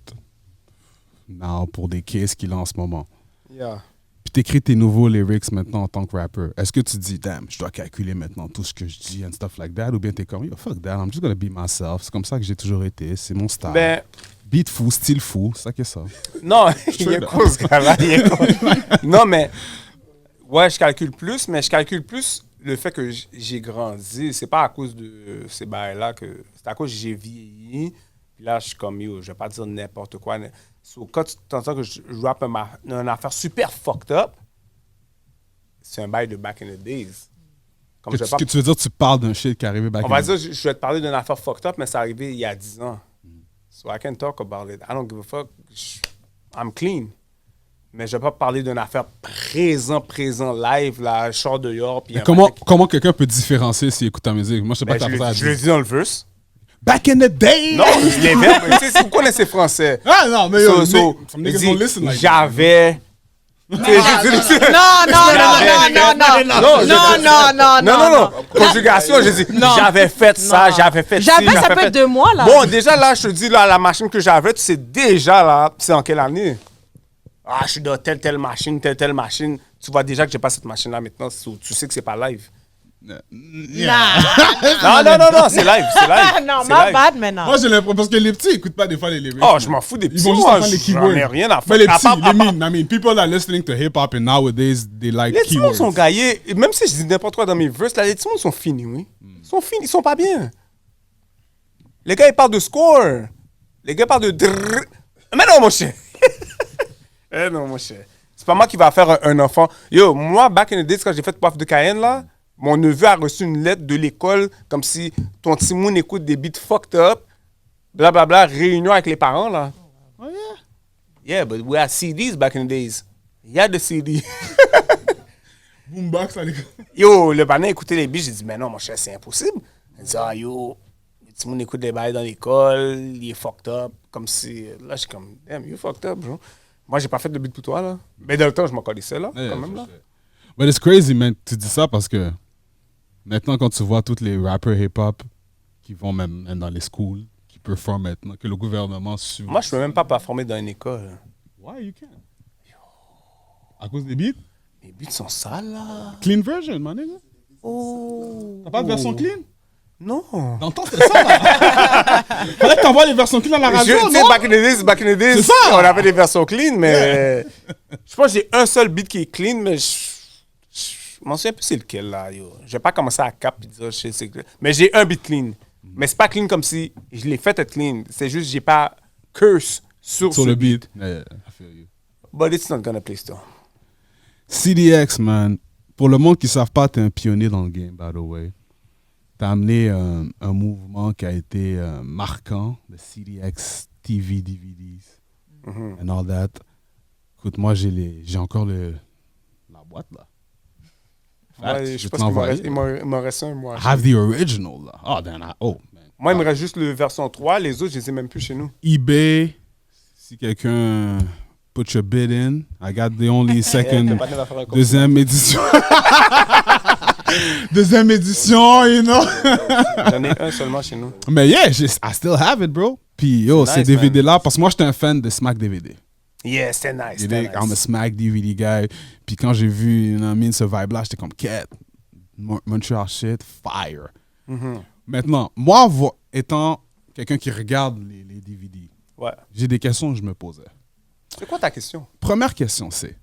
now, pour des cases qu'il a en ce moment. Yeah. Puis t'écris tes nouveaux lyrics maintenant en tant que rapper. Est-ce que tu dis, damn, je dois calculer maintenant tout ce que je dis and stuff like that? Ou bien t'es comme, yo, fuck that, I'm just gonna be myself. C'est comme ça que j'ai toujours été, c'est mon style. Ben, Beat fou, style fou, c'est ça que ça. non, il est cool, ce gars-là. il est cool. Non, mais, ouais, je calcule plus, mais je calcule plus le fait que j'ai grandi. C'est pas à cause de ces bails-là que. C'est à cause que j'ai vieilli. Puis là, je suis comme, yo, je vais pas dire n'importe quoi. So, quand tu entends que je rappe une affaire super fucked up, c'est un bail de back in the days. Comme je vais Ce pas- que tu veux dire, tu parles d'un shit qui est arrivé back on in va the- dire, je vais te parler d'une affaire fucked up, mais c'est arrivé il y a 10 ans. So I can talk about it. I don't give a fuck. I'm clean. Mais je vais pas parler d'une affaire présent, live, là, je sors dehors. Puis Mais comment quelqu'un peut différencier s'il écoute ta musique? Moi, je sais pas Ben, ta phrase. je le dis dans le verse. Back in the day! Non, les verbes, tu sais, si vous connaissez français. Ah non, mais yo, some il niggas dit, don't listen like that. j'avais. Tu sais, je dis- Non. Conjugation, j'ai dit, Non. j'avais fait ça, j'avais fait ci, J'avais, ça peut fait- être 2 mois, là. Bon, déjà là, je te dis, là, la machine que j'avais, tu sais déjà, là, c'est en quelle année? Ah, je suis dans telle machine. Tu vois déjà que j'ai pas cette machine-là maintenant, tu sais que c'est pas live. Non, c'est live, Non, c'est my live. bad maintenant. Moi, j'ai l'impression, parce que les petits écoutent pas des fois les lyrics. Oh, je m'en fous des petits, Ils vont juste moi, entendre les j'en keywords. ai rien à Mais les faire. petits, I mean, people are listening to hip-hop and nowadays, they like Les petits keywords. sont gaillés. Même si je dis n'importe quoi dans mes verses, là, les petits sont finis, oui. Ils sont finis, ils sont pas bien. Les gars, ils parlent de score. Les gars parlent de drrrr. Mais non, mon cher. Eh non, mon cher. C'est pas moi qui va faire un enfant. Yo, moi, back in the days, quand j'ai fait Poif de Cayenne, là, mon neveu a reçu une lettre de l'école comme si ton petit moun écoute des beats fucked up, blablabla, réunion avec les parents, là. Oh, yeah. Yeah, but we had CDs back in the days. Il y a des CD. Boombox, ça les Yo, le banane écoutait les beats, j'ai dit, mais non, mon cher, c'est impossible. Il dit, ah, yo, le petit moun écoute des bails dans l'école, il est fucked up. Comme si, là, je suis comme, damn, you fucked up, bro. Moi, j'ai pas fait de beat pour toi, là. Mais dans le temps, je m'en connaissais, là, quand même, là. But it's crazy, man. Tu dis ça parce que maintenant, quand tu vois tous les rappers hip-hop qui vont même dans les schools, qui performent maintenant, que le gouvernement suit. Moi, je peux même pas performer dans une école. Why you can't? À cause des beats? Les beats sont sales, là. Clean version, man, nigga. Oh. T'as pas de version clean? Non. Dans le temps, c'était ça, là. Fallait que t'envoies les versions clean à la radio, Tu sais, non? back in the days, C'est ça. on avait des versions clean, mais je pense que j'ai un seul beat qui est clean, mais je m'en souviens plus c'est lequel, là, yo. Je vais pas commencer à cap et dire, je sais c'est clean. Mais j'ai un beat clean. Mais c'est pas clean comme si je l'ai fait être clean. C'est juste que j'ai pas curse sur Sur ce le beat. Yeah, I feel you. But it's not gonna play still. CDX, man. Pour le monde qui ne savent pas, t'es un pionnier dans le game, by the way. T'as amené un mouvement qui a été marquant, le CDX TV, DVDs, and all that. Écoute, moi, j'ai encore la boîte, là. Ouais, je je vais te pense qu'il l'envoyer. m'en reste un, moi. I have the original, là. Oh, then man. Moi, il me reste juste le version 3. Les autres, je les ai même plus chez nous. eBay, si quelqu'un put your bid in, I got the only second, deuxième édition. Deuxième édition, you know. J'en ai un seulement chez nous. Mais yeah, I still have it, bro. Puis yo, Nice, ces DVD-là, parce que moi, j'étais un fan de Smack DVD. Yeah, c'était nice. You C'était dig? I'm a nice. Smack DVD guy. Puis quand j'ai vu, you know what I mean, ce vibe-là, j'étais comme, Cat, Montreal shit, fire. Maintenant, moi, étant quelqu'un qui regarde les DVD, Ouais. j'ai des questions que je me posais. C'est quoi ta question? Première question, c'est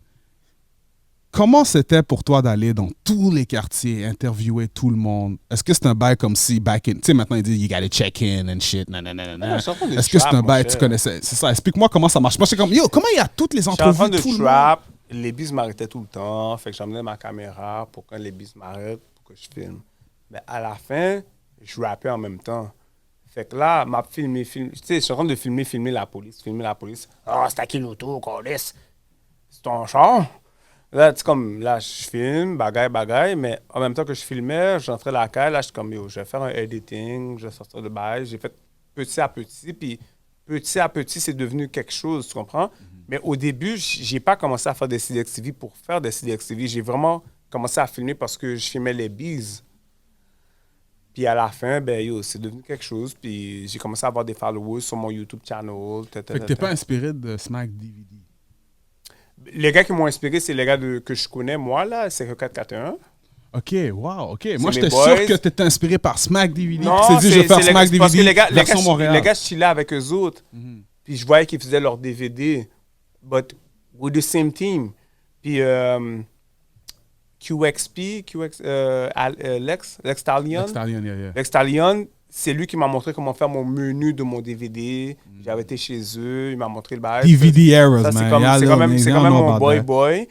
comment c'était pour toi d'aller dans tous les quartiers, interviewer tout le monde? Est-ce que c'est un bail comme si back in... Tu sais, maintenant, ils disent « you gotta check in and shit, nanana. je suis en train de Est-ce que c'est trap, un mon bail cher. tu connaissais? C'est ça, explique-moi comment ça marche. Moi, c'est comme, yo, comment il y a toutes les Je suis en entrevues train de de tout le monde? trap. Les bis m'arrêtaient tout le temps. Fait que j'emmenais ma caméra pour quand les bis m'arrêtent, pour que je filme. Mais à la fin, je rappais en même temps. Fait que là, m'a filmé. Tu sais, je suis en train de filmer la police. Ah, c'est à qui l'auto, qu'on laisse? C'est ton char? Là, tu sais, comme, là, je filme, bagaille, mais en même temps que je filmais, j'entrais la caille, là, je suis comme, yo, je vais faire un editing, je vais sortir de bail. J'ai fait petit à petit, puis petit à petit, c'est devenu quelque chose, tu comprends? Mais au début, j'ai pas commencé à faire des CDX TV pour faire des CDX TV. J'ai vraiment commencé à filmer parce que je filmais les bises. Puis à la fin, ben, yo, c'est devenu quelque chose, puis j'ai commencé à avoir des followers sur mon YouTube channel. Fait que t'es pas inspiré de Smack DVD. Les gars qui m'ont inspiré, c'est les gars que je connais, moi, là, c'est 441. OK, wow, OK. Moi, mes j'étais boys. sûr que t'étais inspiré par Smack DVD. Non, Tu t'es dit, je vais faire c'est Smack parce que DVD, version les Montréal. gars, je chillais avec eux autres. Puis je voyais qu'ils faisaient leurs DVD. But with the same team. Puis QXP, Lex Stallion. Stallion, yeah. Lex Stallion, c'est lui qui m'a montré comment faire mon menu de mon DVD. J'avais été chez eux, il m'a montré le bail. DVD eras, Ça, man. c'est quand même Y'all know mon about that. boy.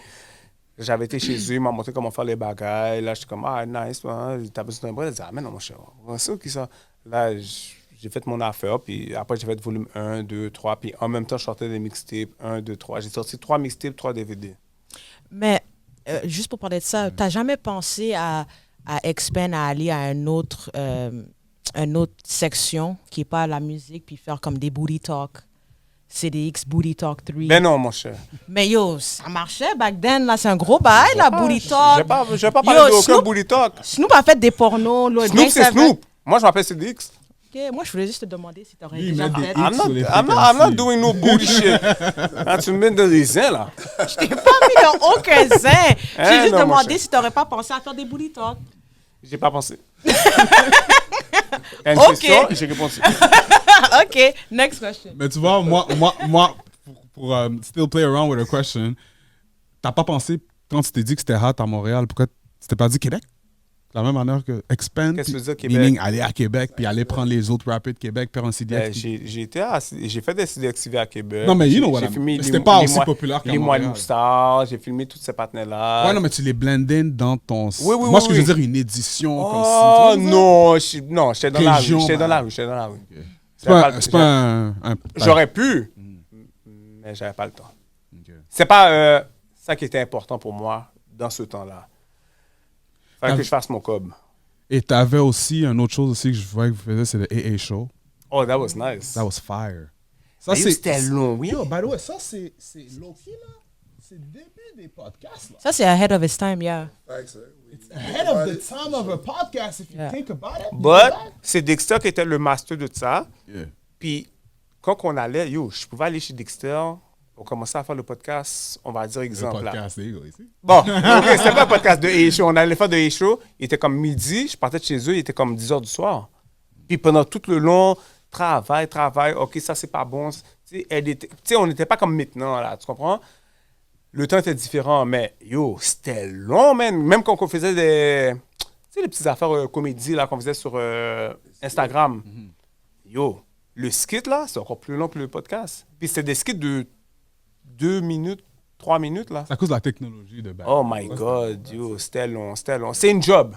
J'avais été chez eux, il m'a montré comment faire les bagailles. Là, je suis comme, ah, nice, hein. T'as besoin d'un bras? Il dit, ah, mais non, mon cher, c'est qui ça? Là, j'ai fait mon affaire, puis après, j'ai fait volume 1, 2, 3, puis en même temps, je sortais des mixtapes, 1, 2, 3. J'ai sorti 3 mixtapes, 3 DVD. Mais juste pour parler de ça, t'as jamais pensé à expand, à aller à une autre section qui n'est pas la musique, puis faire comme des booty talk, CDX Booty Talk 3. Mais non, mon cher. Mais yo, ça marchait back then, là, c'est un gros bail, la booty talk. Je vais pas parler d'aucun Snoop- booty talk. Snoop a fait des pornos. Là, Snoop, c'est Snoop. Moi, je m'appelle CDX. Ok, moi, je voulais juste te demander si t'aurais Lui, il déjà met des fait. hits. Sur les I'm not frequencies. doing no booty shit. Ah, tu me mets dans les ailes, là. Je t'ai pas mis dans aucun zin. J'ai Hein, juste non, mon demandé cher. si t'aurais pas pensé à faire des booty talk. J'ai pas pensé. Il y a une Ok. question, j'ai répondu. Ok, next question. Mais tu vois, moi pour still play around with a question, t'as pas pensé, quand tu t'es dit que c'était hot à Montréal, pourquoi tu t'es pas dit Québec? De la même manière que expand, Qu'est-ce que puis- tu veux dire, Québec? meaning aller à Québec, puis aller prendre les autres rappers de Québec, faire un CDX. J'ai fait des CDXTV à Québec. Non, mais you know what J'ai I mean. filmé C'était les- pas les aussi mois- populaire qu'à Les mois de Montréal. Moussard, j'ai filmé tous ces partenaires-là. Ouais, non, mais tu les blend in dans ton... Oui, Moi, ce que je veux oui. dire, une édition Oh comme si... tu vois, non, j'étais dans la rue. Région, J'étais dans la man. rue. J'étais dans la rue. C'est pas un... J'aurais pu, mais j'avais pas le temps. Ok. C'est pas ça qui était important pour moi dans ce temps-là. Fallait Ah. que je fasse mon cob. Et t'avais aussi une autre chose aussi que je voyais que vous faisiez, c'est le AA Show. Oh, that was nice. That was fire. Ça, Mais yo, c'était long, oui. Yo, by the way, ça, c'est low-key, là. C'est le début des podcasts, là. Ça, c'est ahead of its time, yeah. Thanks, Ahead of the time of a podcast, if you Yeah. think about it. But c'est Dexter qui était le master de ça. Yeah. Puis quand on allait, je pouvais aller chez Dexter. On commençait à faire le podcast, on va dire Le exemple. Là. podcast, les gars, ici. Bon, ok, c'était pas un podcast de A-Show. On allait faire de A-Show. Il était comme midi. Je partais de chez eux. Il était comme 10 h du soir. Puis pendant tout le long, travail. OK, ça, c'est pas bon. Tu sais, on n'était pas comme maintenant, là. Tu comprends? Le temps était différent, mais c'était long, man. Même quand on faisait des... Tu sais, les petites affaires comédie, là, qu'on faisait sur Instagram. Le skit, là, c'est encore plus long que le podcast. Puis c'était des skits de 2 minutes, 3 minutes, là. C'est à cause de la technologie de back. Oh my God, c'était long. C'est une job.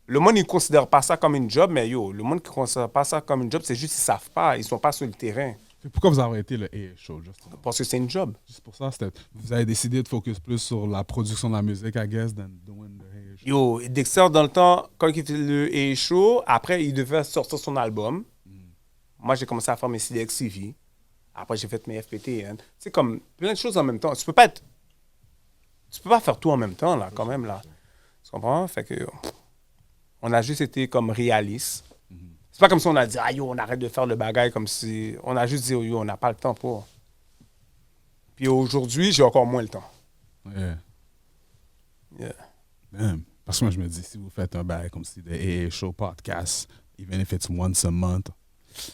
Le monde, il ne considère pas ça comme une job, mais le monde qui ne considère pas ça comme une job, c'est juste qu'ils ne savent pas, ils ne sont pas sur le terrain. Pourquoi vous avez arrêté le AA Show, justement? Parce que c'est une job. Juste pour ça, vous avez décidé de focus plus sur la production de la musique, I guess, than doing the AA Show. Dexter, dans le temps, quand il faisait le A-Show, après, il devait sortir son album. Moi, j'ai commencé à faire mes CDXTV. Après, j'ai fait mes FPTN. C'est comme plein de choses en même temps. Tu peux pas faire tout en même temps, là, quand même, là. Tu comprends? Fait que, on a juste été comme réalistes. C'est pas comme si on a dit, on arrête de faire le bagage comme si... On a juste dit, on n'a pas le temps pour. Puis aujourd'hui, j'ai encore moins le temps. Yeah. Yeah. Damn. Parce que moi, je me dis, si vous faites un bail comme si de AA Show podcast, even if it's once a month,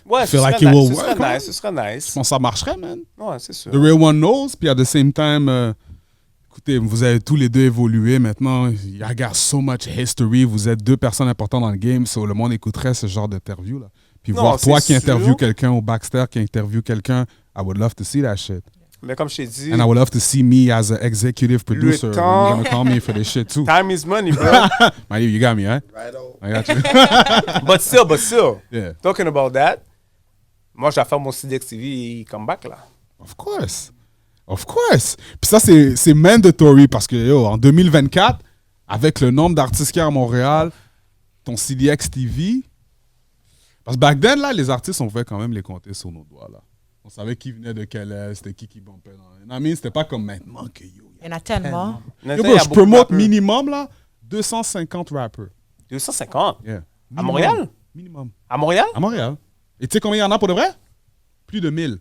Ouais, I feel ce like serait it will nice, work, man. ce serait nice. je pense que ça marcherait, man. Ouais, c'est sûr. The real one knows, puis at the same time, écoutez, vous avez tous les deux évolué maintenant. I got so much history. Vous êtes deux personnes importantes dans le game, so le monde écouterait ce genre d'interview, là. Puis Non, voir toi c'est qui interview sûr. quelqu'un au Baxter, qui interview quelqu'un, I would love to see that shit. Mais comme je t'ai dit, And I would love to see me as an executive producer. temps- You're gonna call me for this shit too. time is money, bro. My dude, you got me, right? Right on. I got you. but still, Yeah. talking about that, moi, je vais faire mon CDXTV comeback, là. Of course. Of course. Puis ça, c'est mandatory parce que, en 2024, avec le nombre d'artistes qu'il y a à Montréal, ton CDX TV. Parce que back then, là, les artistes, on pouvait quand même les compter sur nos doigts, là. On savait qui venait de quel est, c'était qui bumpait dans. I mean, c'était pas comme maintenant que Il y en a tellement. Yo, bro, je promote minimum, là, 250 rappers. 250. Yeah. À Montréal? Minimum. À Montréal? À Montréal. Et tu sais combien il y en a pour de vrai? Plus de 1000.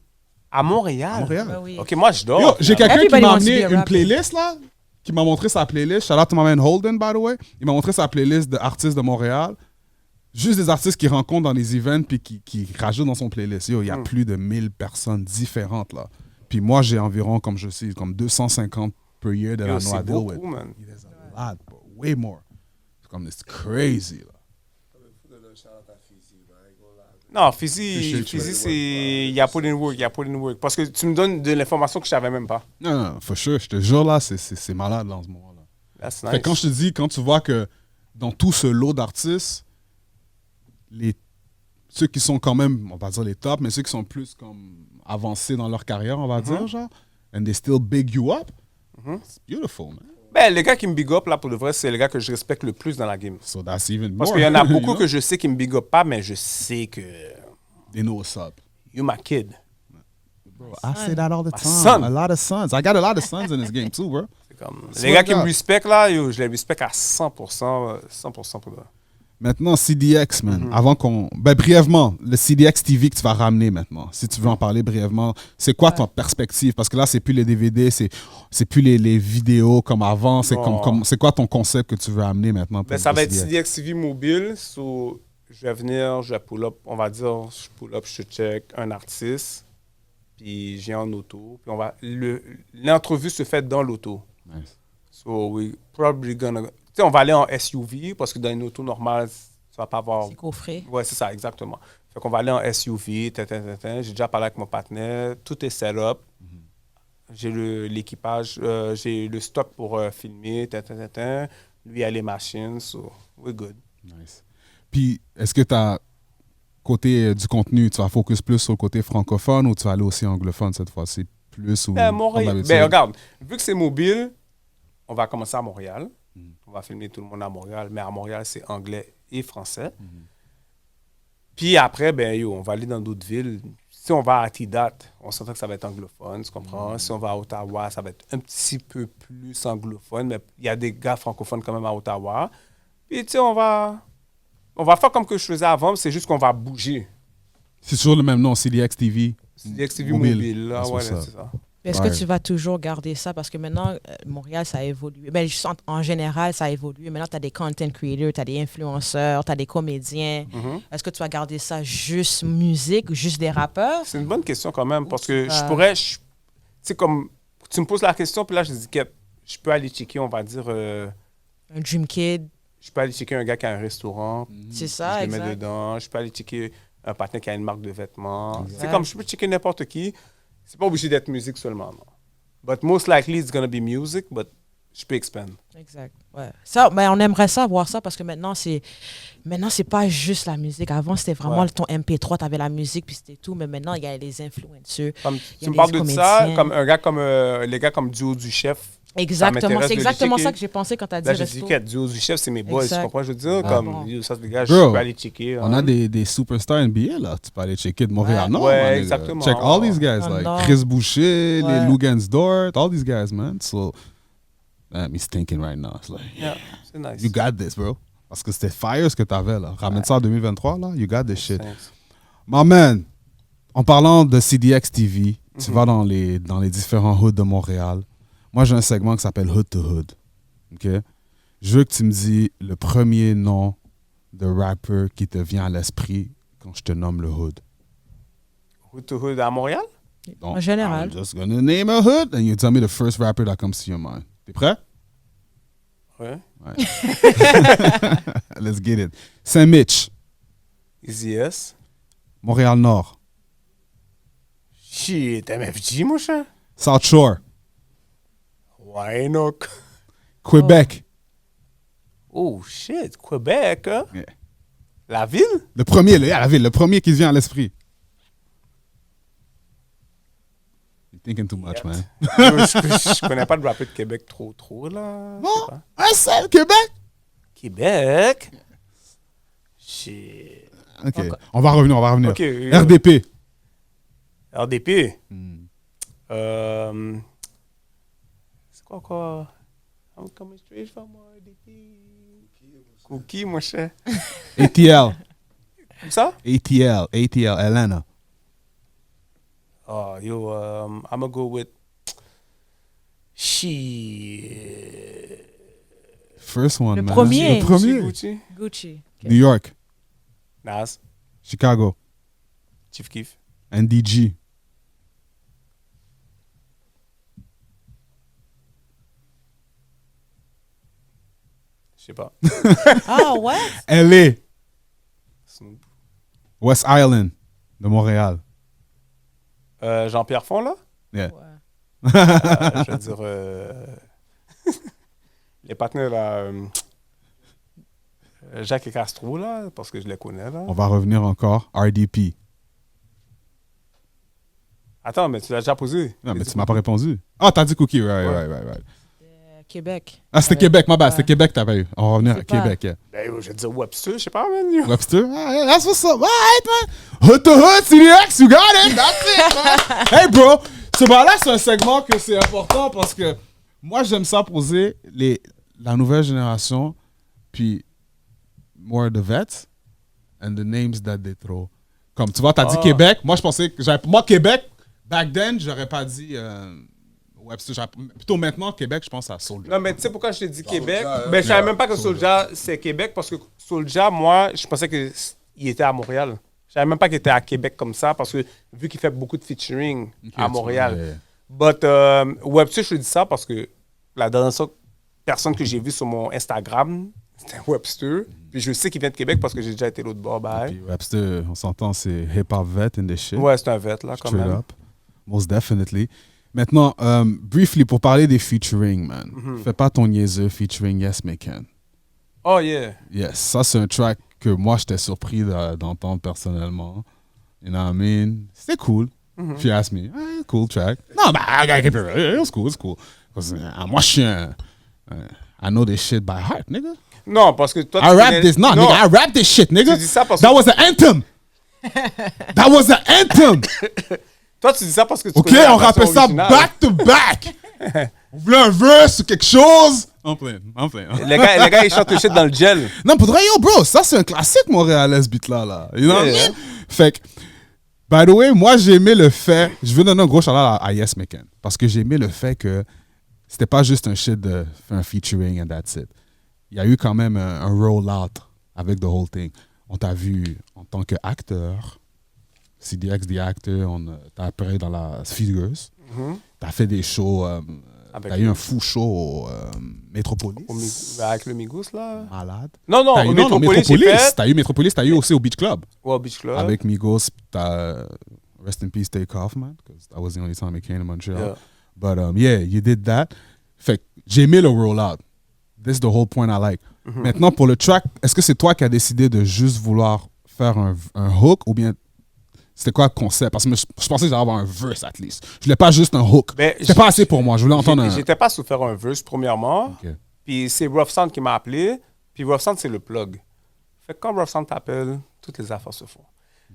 À Montréal? À Montréal. Ouais, oui. OK, moi, je dors. Yo, j'ai quelqu'un qui Everybody m'a wants to be amené a une rapper. playlist, là, qui m'a montré sa playlist. Shout out to my man Holden, by the way. Il m'a montré sa playlist d'artistes de Montréal. Juste des artistes qu'il rencontre dans les events puis qui rajoutent dans son playlist. Yo, il y a plus de 1000 personnes différentes, là. Puis moi, j'ai environ, comme je sais, comme 250 per year de Yo, la c'est noix deal with. beaucoup, man. There's a lot, bro. Way more. C'est comme, it's crazy, là. Non, Appreciate Fizzy, you. c'est... Il y a put in work. Parce que tu me donnes de l'information que je savais même pas. Non, for sure. Je te jure, là, c'est malade, là, en ce moment-là. That's Fait nice. que quand je te dis, quand tu vois que dans tout ce lot d'artistes, ceux qui sont quand même, on va dire les tops, mais ceux qui sont plus comme avancés dans leur carrière, on va dire, genre, and they still big you up, it's beautiful, man. Ben, les gars qui me big up, là, pour de vrai, c'est les gars que je respecte le plus dans la game. So that's even more. Parce qu'il y en a you beaucoup know? que je sais qui me big up pas, mais je sais que... They know what's up. You my kid. Bro, I say that all the time. son. A lot of sons. I got a lot of sons in this game too, bro. C'est comme... Swear Les gars to qui me God. respectent, là, yo, je les respecte à 100%, 100% pour eux. Maintenant, CDX, man. Avant qu'on. Ben, brièvement, le CDX TV que tu vas ramener maintenant, si tu veux en parler brièvement, c'est quoi ton perspective? Parce que là, c'est plus les DVD, c'est plus les vidéos comme avant. C'est Non. c'est quoi ton concept que tu veux amener maintenant? Pour Ben, ça le va être CDX? CDXTV mobile. So, je vais venir, je vais pull up, on va dire, je pull up, je check un artiste, puis j'ai en auto. Puis l'entrevue se fait dans l'auto. Nice. So, we probably gonna... sais, on va aller en SUV parce que dans une auto normale, tu vas pas avoir. C'est coffré. Ouais, c'est ça, exactement. Fait qu'on va aller en SUV, J'ai déjà parlé avec mon partenaire. Tout est set up. J'ai l'équipage, j'ai le stock pour filmer, Lui, il a les machines, so we're good. Nice. Puis, est-ce que tu as, côté du contenu, tu vas focus plus sur le côté francophone ou tu vas aller aussi anglophone cette fois-ci? Plus ou Montréal. Ben, regarde, vu que c'est mobile, on va commencer à Montréal. On va filmer tout le monde à Montréal, mais à Montréal, c'est anglais et français. Puis après, ben, on va aller dans d'autres villes. Si on va à Tidat, on s'entend que ça va être anglophone, tu comprends? Si on va à Ottawa, ça va être un petit peu plus anglophone, mais il y a des gars francophones quand même à Ottawa. Puis, tu sais, on va faire comme que je faisais avant, c'est juste qu'on va bouger. C'est toujours le même nom, CDX TV. CDX TV mobile, là, ouais, c'est ça. Est-ce que tu vas toujours garder ça? Parce que maintenant, Montréal, ça a évolué. Ben, juste en général, ça a évolué. Maintenant, tu as des content creators, tu as des influenceurs, tu as des comédiens. Est-ce que tu vas garder ça juste musique, juste des rappeurs? C'est une bonne question quand même, parce que je pourrais... Tu sais, comme... Tu me poses la question, puis là, je dis que je peux aller checker, on va dire... Un Dream Kid. Je peux aller checker un gars qui a un restaurant. C'est ça, je le mets exact. dedans. Je peux aller checker un partenaire qui a une marque de vêtements. Exact. C'est comme, je peux checker n'importe qui. C'est pas obligé d'être musique seulement, non. But most likely, it's gonna be music, but je peux expand. Exact. Ouais. Ça, ben, on aimerait ça, voir ça, parce que maintenant, c'est pas juste la musique. Avant, c'était vraiment ton MP3, tu avais la musique, puis c'était tout. Mais maintenant, il y a les influenceurs. Comme, il y tu a me parles les de ça, comédiens. comme un gars comme les gars comme Duo du Chef. Exactement. C'est de exactement les ça que j'ai pensé quand tu as dit Là, j'ai dit resto. que Duo du Chef, c'est mes boys. Exact. Tu comprends? Je veux dire, Ah, comme, bon. yo, ça, c'est des gars, Bro, je peux aller checker. On a des superstars NBA, là. Tu peux aller checker de Montréal. Non, Ouais, man, exactement. Check all these guys, Ah, like non. Chris Boucher, Ouais. les Lugans Dort, all these guys, man. So, he's thinking right now. It's like, Yeah, c'est nice. you got this, bro. Parce que c'était fire ce que t'avais, là. Ramène ça en 2023, là. You got this shit. Thanks. My man, en parlant de CDX TV, tu vas dans les différents hoods de Montréal. Moi, j'ai un segment qui s'appelle Hood to Hood. OK? Je veux que tu me dis le premier nom de rapper qui te vient à l'esprit quand je te nomme le hood. Hood to Hood à Montréal? Donc, En général. I'm just gonna name a hood and you tell me the first rapper that comes to your mind. T'es prêt? Ouais. Ouais. Let's get it. Saint-Mitch, Easy S. Montréal-Nord, Shit, MFG, mon cher. South Shore, Ouais, non. Québec. Oh, shit, Québec, hein? Yeah. La ville? Le premier, la ville, le premier qui te vient à l'esprit. You're thinking too much, man. Je connais pas de rappeur de Québec trop, là. Je sais Bon, pas. un seul, Québec. Québec? Shit. OK, on va revenir. OK. RDP. RDP. C'est quoi encore? I'm coming straight from RDP. Cookie, mon cher. ATL. Comme ça? ATL, Atlanta. Oh, yo, I'm gonna go with... Shit. First one, Le man. premier. Le premier. Gucci. Gucci. New York, Nas. Chicago, Chief Keef. NDG. Je sais pas. Ah ouais? LA, Snoop. West Island de Montréal. Jean-Pierre Font, là? Yeah. Ouais. Je veux dire... les partenaires, là... Jacques et Castro, là, parce que je les connais, là. On va revenir encore. RDP. Attends, mais tu l'as déjà posé. Non, mais tu m'as pas répondu. Ah, t'as dit Cookie, right. Québec. Ah, c'était Ouais. Québec, ma bad. Ouais. C'était Québec, t'avais eu. On va revenir à C'est pas- Québec, yeah. Ben, yo, je vais te dire Webster, je sais pas, man. yo. Webster? Ah, that's what's up. All right, man. Hood to hood, CDX, you got it. That's it, man. Hey, bro. Là, c'est un segment que c'est important parce que moi, j'aime ça poser la nouvelle génération, puis more the vets and the names that they throw. Comme tu vois, t'as dit Québec. Moi, je pensais que moi, Québec, back then, j'aurais pas dit Webster. Plutôt maintenant, Québec, je pense à Soulja. Non, mais tu sais pourquoi je t'ai dit Québec? Soulja, Ben, je savais même pas que Soulja. Soulja, c'est Québec, parce que Soulja, moi, je pensais qu'il était à Montréal. Je savais même pas qu'il était à Québec comme ça, parce que vu qu'il fait beaucoup de featuring à Montréal. But Webster, je te dis ça parce que la dernière fois personne que j'ai vue sur mon Instagram, c'était Webster. Puis je sais qu'il vient de Québec parce que j'ai déjà été l'autre bord. Puis Webster, on s'entend, c'est hip-hop vet in the shit. Ouais, c'est un vet, là, quand Straight même. up. Most definitely. Maintenant, briefly, pour parler des featuring, man. Fais pas ton niaiseux featuring Yes Me Can. Oh, yeah. Yes, ça, c'est un track que moi, j'étais surpris d'entendre personnellement. You know what I mean? C'était cool. If you ask me, cool track. Non, bah, it was cool, it's cool. Parce que, moi, je suis un... I know this shit by heart, nigga. Non, parce que toi, I rap this, nigga, I rap this shit, nigga. Tu dis ça parce That que... was an anthem. That was an anthem. Toi, tu dis ça parce que tu OK, connais la on rappelle version ça originale. back to back. On voulait un verse ou quelque chose. I'm playing. Les gars, ils chantent le shit dans le gel. Non, pour de vrai, yo, bro, ça, c'est un classique montréalais, ce beat-là, là. You know what I Yeah. mean? Fait que, by the way, moi, j'ai aimé le fait... Je veux donner un gros shout-out à Yes Me Can. Parce que j'ai aimé le fait que c'était pas juste un shit de faire un featuring and that's it. Il y a eu quand même un roll-out avec the whole thing. On t'a vu en tant qu'acteur, CDX the actor, t'as apparu dans la Figures. T'as fait des shows... t'as eu un fou show au Metropolis. Avec le Migos, là. Malade. Non, T'as eu, au Metropolis, j'ai fait. T'as eu Metropolis, t'as eu aussi au Beach Club. Ouais, au Beach Club. Avec Migos, t'as Rest in Peace Take Off, man, because that was the only time he came to Montreal. Yeah. But yeah, you did that. Fait que j'ai aimé le rollout. This is the whole point I like. Maintenant, pour le track, est-ce que c'est toi qui as décidé de juste vouloir faire un hook ou bien c'était quoi le concept? Parce que je pensais que j'allais avoir un verse, at least. Je voulais pas juste un hook. Ben, C'était pas assez pour moi. Je voulais entendre un... J'étais pas sous faire un verse, premièrement. Ok. Puis c'est Rough Sound qui m'a appelé. Puis Rough Sound, c'est le plug. Fait que quand Rough Sound t'appelle, toutes les affaires se font.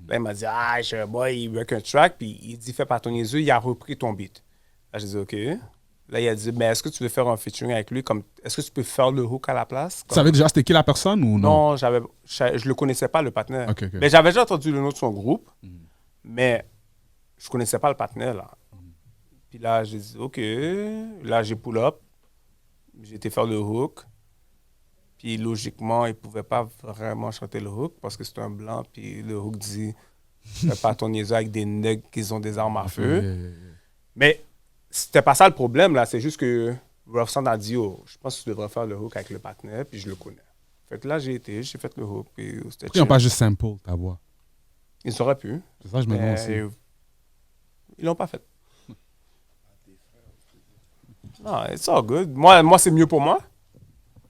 Là, il m'a dit, j'ai un boy, il veut qu'un track. Puis il dit, fais pas ton yeux, il a repris ton beat. Là, j'ai dit, OK. Là, il a dit, mais est-ce que tu veux faire un featuring avec lui? Est-ce que tu peux faire le hook à la place? Tu savais déjà c'était qui la personne ou non? Non, je le connaissais pas, le partenaire. Ok. Mais j'avais déjà entendu le nom de son groupe, mais je connaissais pas le partenaire, là. Puis là, j'ai dit, OK. Là, j'ai pull up. J'ai été faire le hook. Puis logiquement, il pouvait pas vraiment chanter le hook parce que c'est un blanc. Puis le hook dit, fais pas ton niaiseux avec des nègres qui ont des armes à feu. Yeah. Mais c'était pas ça le problème, là. C'est juste que Rough Sound a dit, oh, je pense que tu devrais faire le hook avec le partenaire, puis je le connais. Fait que là, j'ai fait le hook, puis c'était Pourquoi ils n'ont chill. pas juste sample ta voix? Ils auraient pu. C'est ça que je me demande aussi. Mais ils l'ont pas fait. Non, it's all good. Moi c'est mieux pour moi.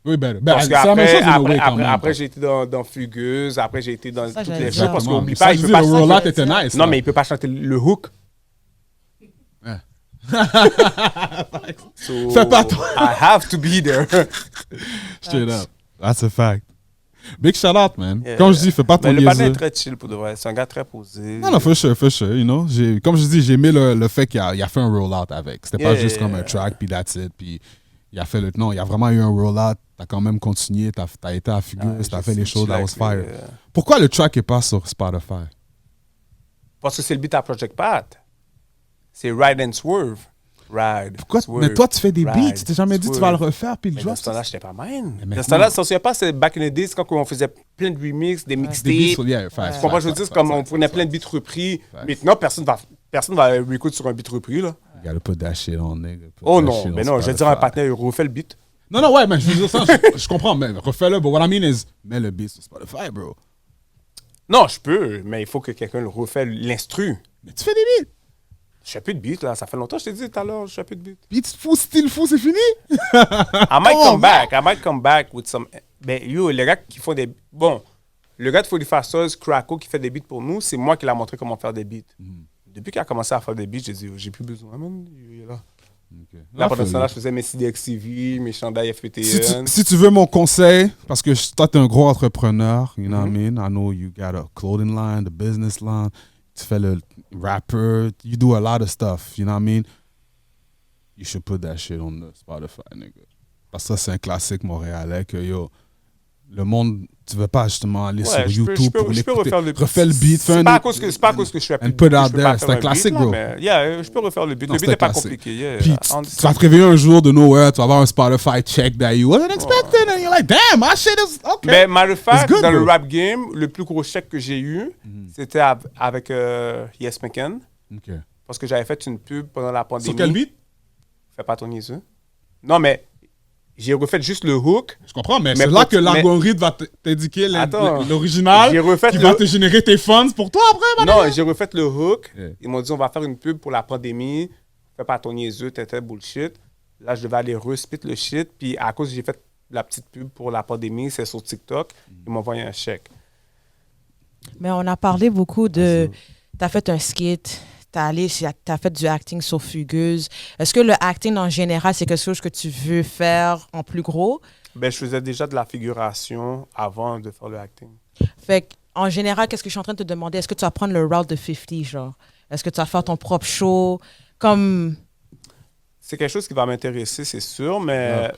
Oui, ben, Parce c'est la même chose in a way quand même. après j'ai été dans Fugueuse, après j'ai été dans Ça, toutes j'allais les dire. choses. Parce Exactement. qu'oublie Ça, pas, je il peut dis, pas le chanter. rollout était nice. Non, là. mais il peut pas chanter le hook. Ouais. So, Fais pas toi. I have to be there. Straight up. That's a fact. Big shout out, man. Yeah. Comme je dis, fais pas ton Mais le partenaire est niaiseux. très chill pour de vrai. C'est un gars très posé. Non, for sure, you know. Comme je dis, j'ai aimé le fait qu'il a fait un rollout avec. C'était pas Yeah, juste comme yeah. un track, puis that's it. Puis il a fait le... Non, il y a vraiment eu un rollout. T'as quand même continué, t'as été à Fugueuse, t'as fait les choses, that was fire. Pourquoi le track est pas sur Spotify? Parce que c'est le beat à Project Pat. C'est Ride and Swerve. Ride. Pourquoi? Swerve, Mais toi, tu fais des beats. ride, Tu t'es jamais dit tu vas le swerve. refaire, puis le Mais drop. dans ce temps-là, j'étais pas mine. Mais Dans ce temps-là, si on ne se souvient pas, c'est back in the days, quand on faisait plein de remix, des Des beats mixtapes. sur... Yeah, facts, Tu comprends, je veux facts, dire, c'est facts, comme facts, on prenait facts, plein de beats repris. Maintenant, personne va record sur un beat repris, là. You gotta put that shit on, nigga. Put Oh that non, shit mais on non, je vais dire à un Spotify. partenaire, il refait le beat. Non, ouais, mais je veux dire ça, je comprends, mais refais-le. But what I mean is, mets le beat sur Spotify, bro. Non, je peux, mais il faut que quelqu'un le refait l'instru. Mais tu fais des beats. Je fais plus de beat, là. Ça fait longtemps, je t'ai dit tout à l'heure, je fais plus de beat. Beats fou, style fou, c'est fini? I might Oh, come back. I might come back with some. Ben, yo, les gars qui font des. Bon, le gars de Folly Fasters, Krakow, qui fait des beats pour nous, c'est moi qui l'a montré comment faire des beats. Depuis qu'il a commencé à faire des beats, j'ai dit, j'ai plus besoin, man. Il est là. Là, pendant ce temps-là, je faisais mes CDXTV, mes chandails FPTN. Si tu veux mon conseil, parce que toi, t'es un gros entrepreneur, you know what I mean? I know you got a clothing line, the business line, tu fais le rapper, you do a lot of stuff, you know what I mean? You should put that shit on the Spotify, nigga. Parce que ça, c'est un classique montréalais que, yo, le monde, tu veux pas justement aller sur YouTube pour je peux l'écouter. refaire le beat. Refais le beat, fais C'est un... pas à cause que je fais plus and de put beat, out je peux there. pas C'est faire un classique, beat, là, bro. mais, yeah, je peux refaire le beat. Non, Le beat c'est n'est pas classique. compliqué. Yeah. Puis tu vas te réveiller un jour de nowhere, tu vas avoir un Spotify check that you wasn't expecting, and you're like, damn, my shit is okay. Mais matter of fact, good, dans le bro. rap game, le plus gros chèque que j'ai eu, c'était avec Yes McCann. Ok. Parce que j'avais fait une pub pendant la pandémie. Sur quel beat? Fais pas ton niaiseux. Non, mais J'ai refait juste le hook. Je comprends, mais Mais c'est là pas- que l'algorithme va t'indiquer Attends. l'original J'ai refait qui le- va te générer tes funds pour toi après, man. Non, j'ai refait le hook. Yeah. Ils m'ont dit, on va faire une pub pour la pandémie. Fais pas ton niaiseux, t'étais bullshit. Là, je devais aller respit le shit. Puis à cause j'ai fait la petite pub pour la pandémie, c'est sur TikTok. Ils m'ont envoyé un chèque. Mais on a parlé beaucoup de... Tu as fait un skate, tu as fait du acting sur Fugueuse. Est-ce que le acting en général, c'est quelque chose que tu veux faire en plus gros? Ben, je faisais déjà de la figuration avant de faire le acting. Fait en général, qu'est-ce que je suis en train de te demander? Est-ce que tu vas prendre le route de 50, genre? Est-ce que tu vas faire ton propre show? Comme... C'est quelque chose qui va m'intéresser, c'est sûr, mais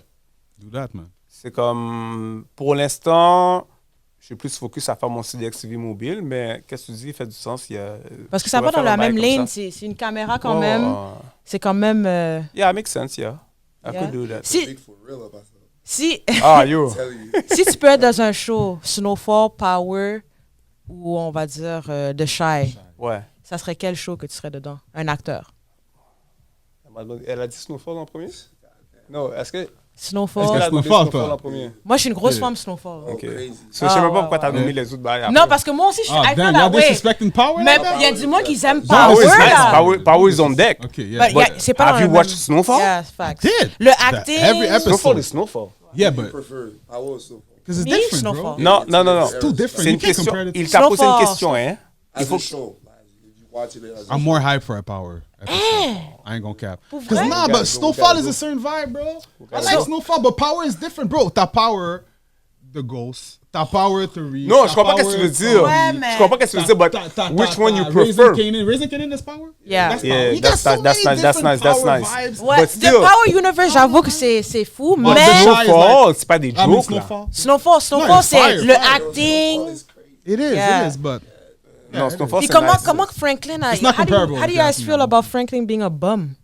Do that, man. c'est comme... Pour l'instant, je suis plus focus à faire mon CDX TV mobile, mais qu'est-ce que tu dis? Il fait du sens. Parce que ça va dans la même lane, c'est une caméra quand même. C'est quand même... Yeah, it makes sense, yeah. I Yeah. could do that. Si, Big for real about ça. si, Ah, yo. Tell you. si tu peux être dans un show, Snowfall, Power, ou on va dire The Shy, Ouais. ça serait quel show que tu serais dedans? Un acteur. Elle a dit Snowfall en premier? Non, est-ce que... Snowfall. Est-ce qu'elle a donné Snowfall, Snowfall toi? en premier? Moi, je suis une grosse Yeah. femme Snowfall. Ok. Crazy. So, je sais même pas ouais, pourquoi t'as ouais. nommé les autres bails après. Non, parce que moi aussi, je suis... Ah, I feel damn, that y'all way. disrespecting Power, Mais là? il y a du monde qui aime Power Power, is nice. là. Power is on deck. OK, yeah. But But c'est pas have dans you le watched même- Snowfall? Yeah, facts. Did. Le acting... Every episode. Snowfall is Snowfall. Yeah, You but... prefer Power or Snowfall? Because it's Me, different, bro. Snowfall. Non, non, non, non. It's too different. C'est You une can't question. compare it to... Il t'a posé une Snowfall. question, hein? As faut a que- show. Like, you watching it as a I'm show. more hype for a Power episode. I ain't gonna cap. Pour Because vrai? nah, but Snowfall is a certain vibe, bro. I like Snowfall, but Power is different, bro. T'as Power, the Ghost. T'as Power, the Reed. Non, je comprends pas ce que tu veux dire. Ouais, mais- Je comprends pas ce que tu veux dire, but which one you prefer? Raising Kanan is Power? Yeah. That's Yeah, Power. You that's got so nice, that's many nice, that's different nice, that's Power nice. vibes. Ouais, But The still- Power Universe, j'avoue que c'est fou, But mais... the Shy is Snowfall, c'est pas des I mean, jokes, là. Snowfall. Snowfall, No, it's c'est fire, le fire. acting. It is, Yeah. it is, but... Non, Snowfall, Puis c'est comment, nice. comment Franklin a... It's not how do you comparable, how do you guys exactly. feel about Franklin being a bum?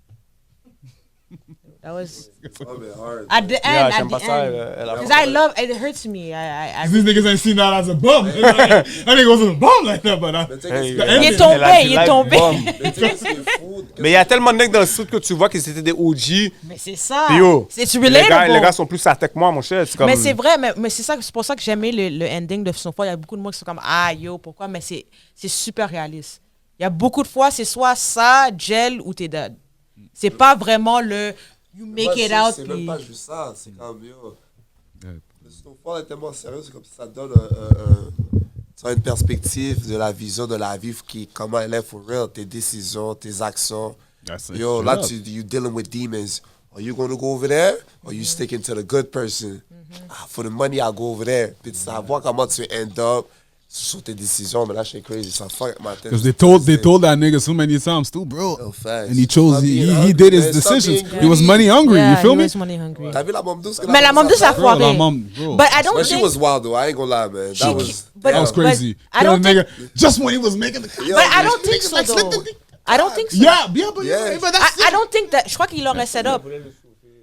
That was... Oh, man, hard. At the Yeah, end, j'aime at pas the ça. end. Elle a- Because I love... It hurts me. I These niggas ain't seen that as a bum. That nigga wasn't a bum like that, but... Mais tu sais, Hey, qu'est-ce Il est elle tombé, a dit il est live tombé. bomb. mais tu sais, qu'est-ce qui est fou? Mais il y a tellement de mecs dans le street que tu vois qu'ils étaient des OG. Mais c'est ça. Puis yo, C'est les relatable. gars sont plus à tech que moi, mon cher. C'est comme... Mais c'est vrai, mais c'est pour ça que j'aimais le ending de Snowfall. Il y a beaucoup de gens qui sont comme ah yo, pourquoi? Mais c'est super réaliste. Il y a beaucoup de fois, c'est soit ça, gel ou t'es dead. C'est pas vraiment le you make Moi, it out. C'est puis- même pas juste ça. C'est comme, yo. Yeah. Le Snowfall est tellement sérieux, c'est comme ça donne tu as une perspective de la vision de la vie, comment elle est for real, tes décisions, tes actions. That's it. Yo, Straight là, up. you dealing with demons. Are you going to go over there or you sticking to the good person? Ah, for the money, I'll go over there. Puis de savoir comment tu end up sur tes décisions, mais là, je suis crazy. Ça fuck ma tête. Because they told that nigga so many times too, bro. Oh, facts. And he chose, Stop being he hungry, did his man. Stop decisions. being He was greedy. money hungry, Yeah, you feel he me? was money hungry. T'as vu la mom douce? Mais la mom douce a Bro, foiré. la mom, bro. But I don't But she think... was wild, though. I ain't gonna lie, man. That was... but- That was but crazy. I don't Kill a nigga just when he was making the... Yo, But I man. don't think so, Like, slip though. the- I don't think so. Yeah, but Yeah. but that's I don't think that... Je crois qu'il l'aurait set up.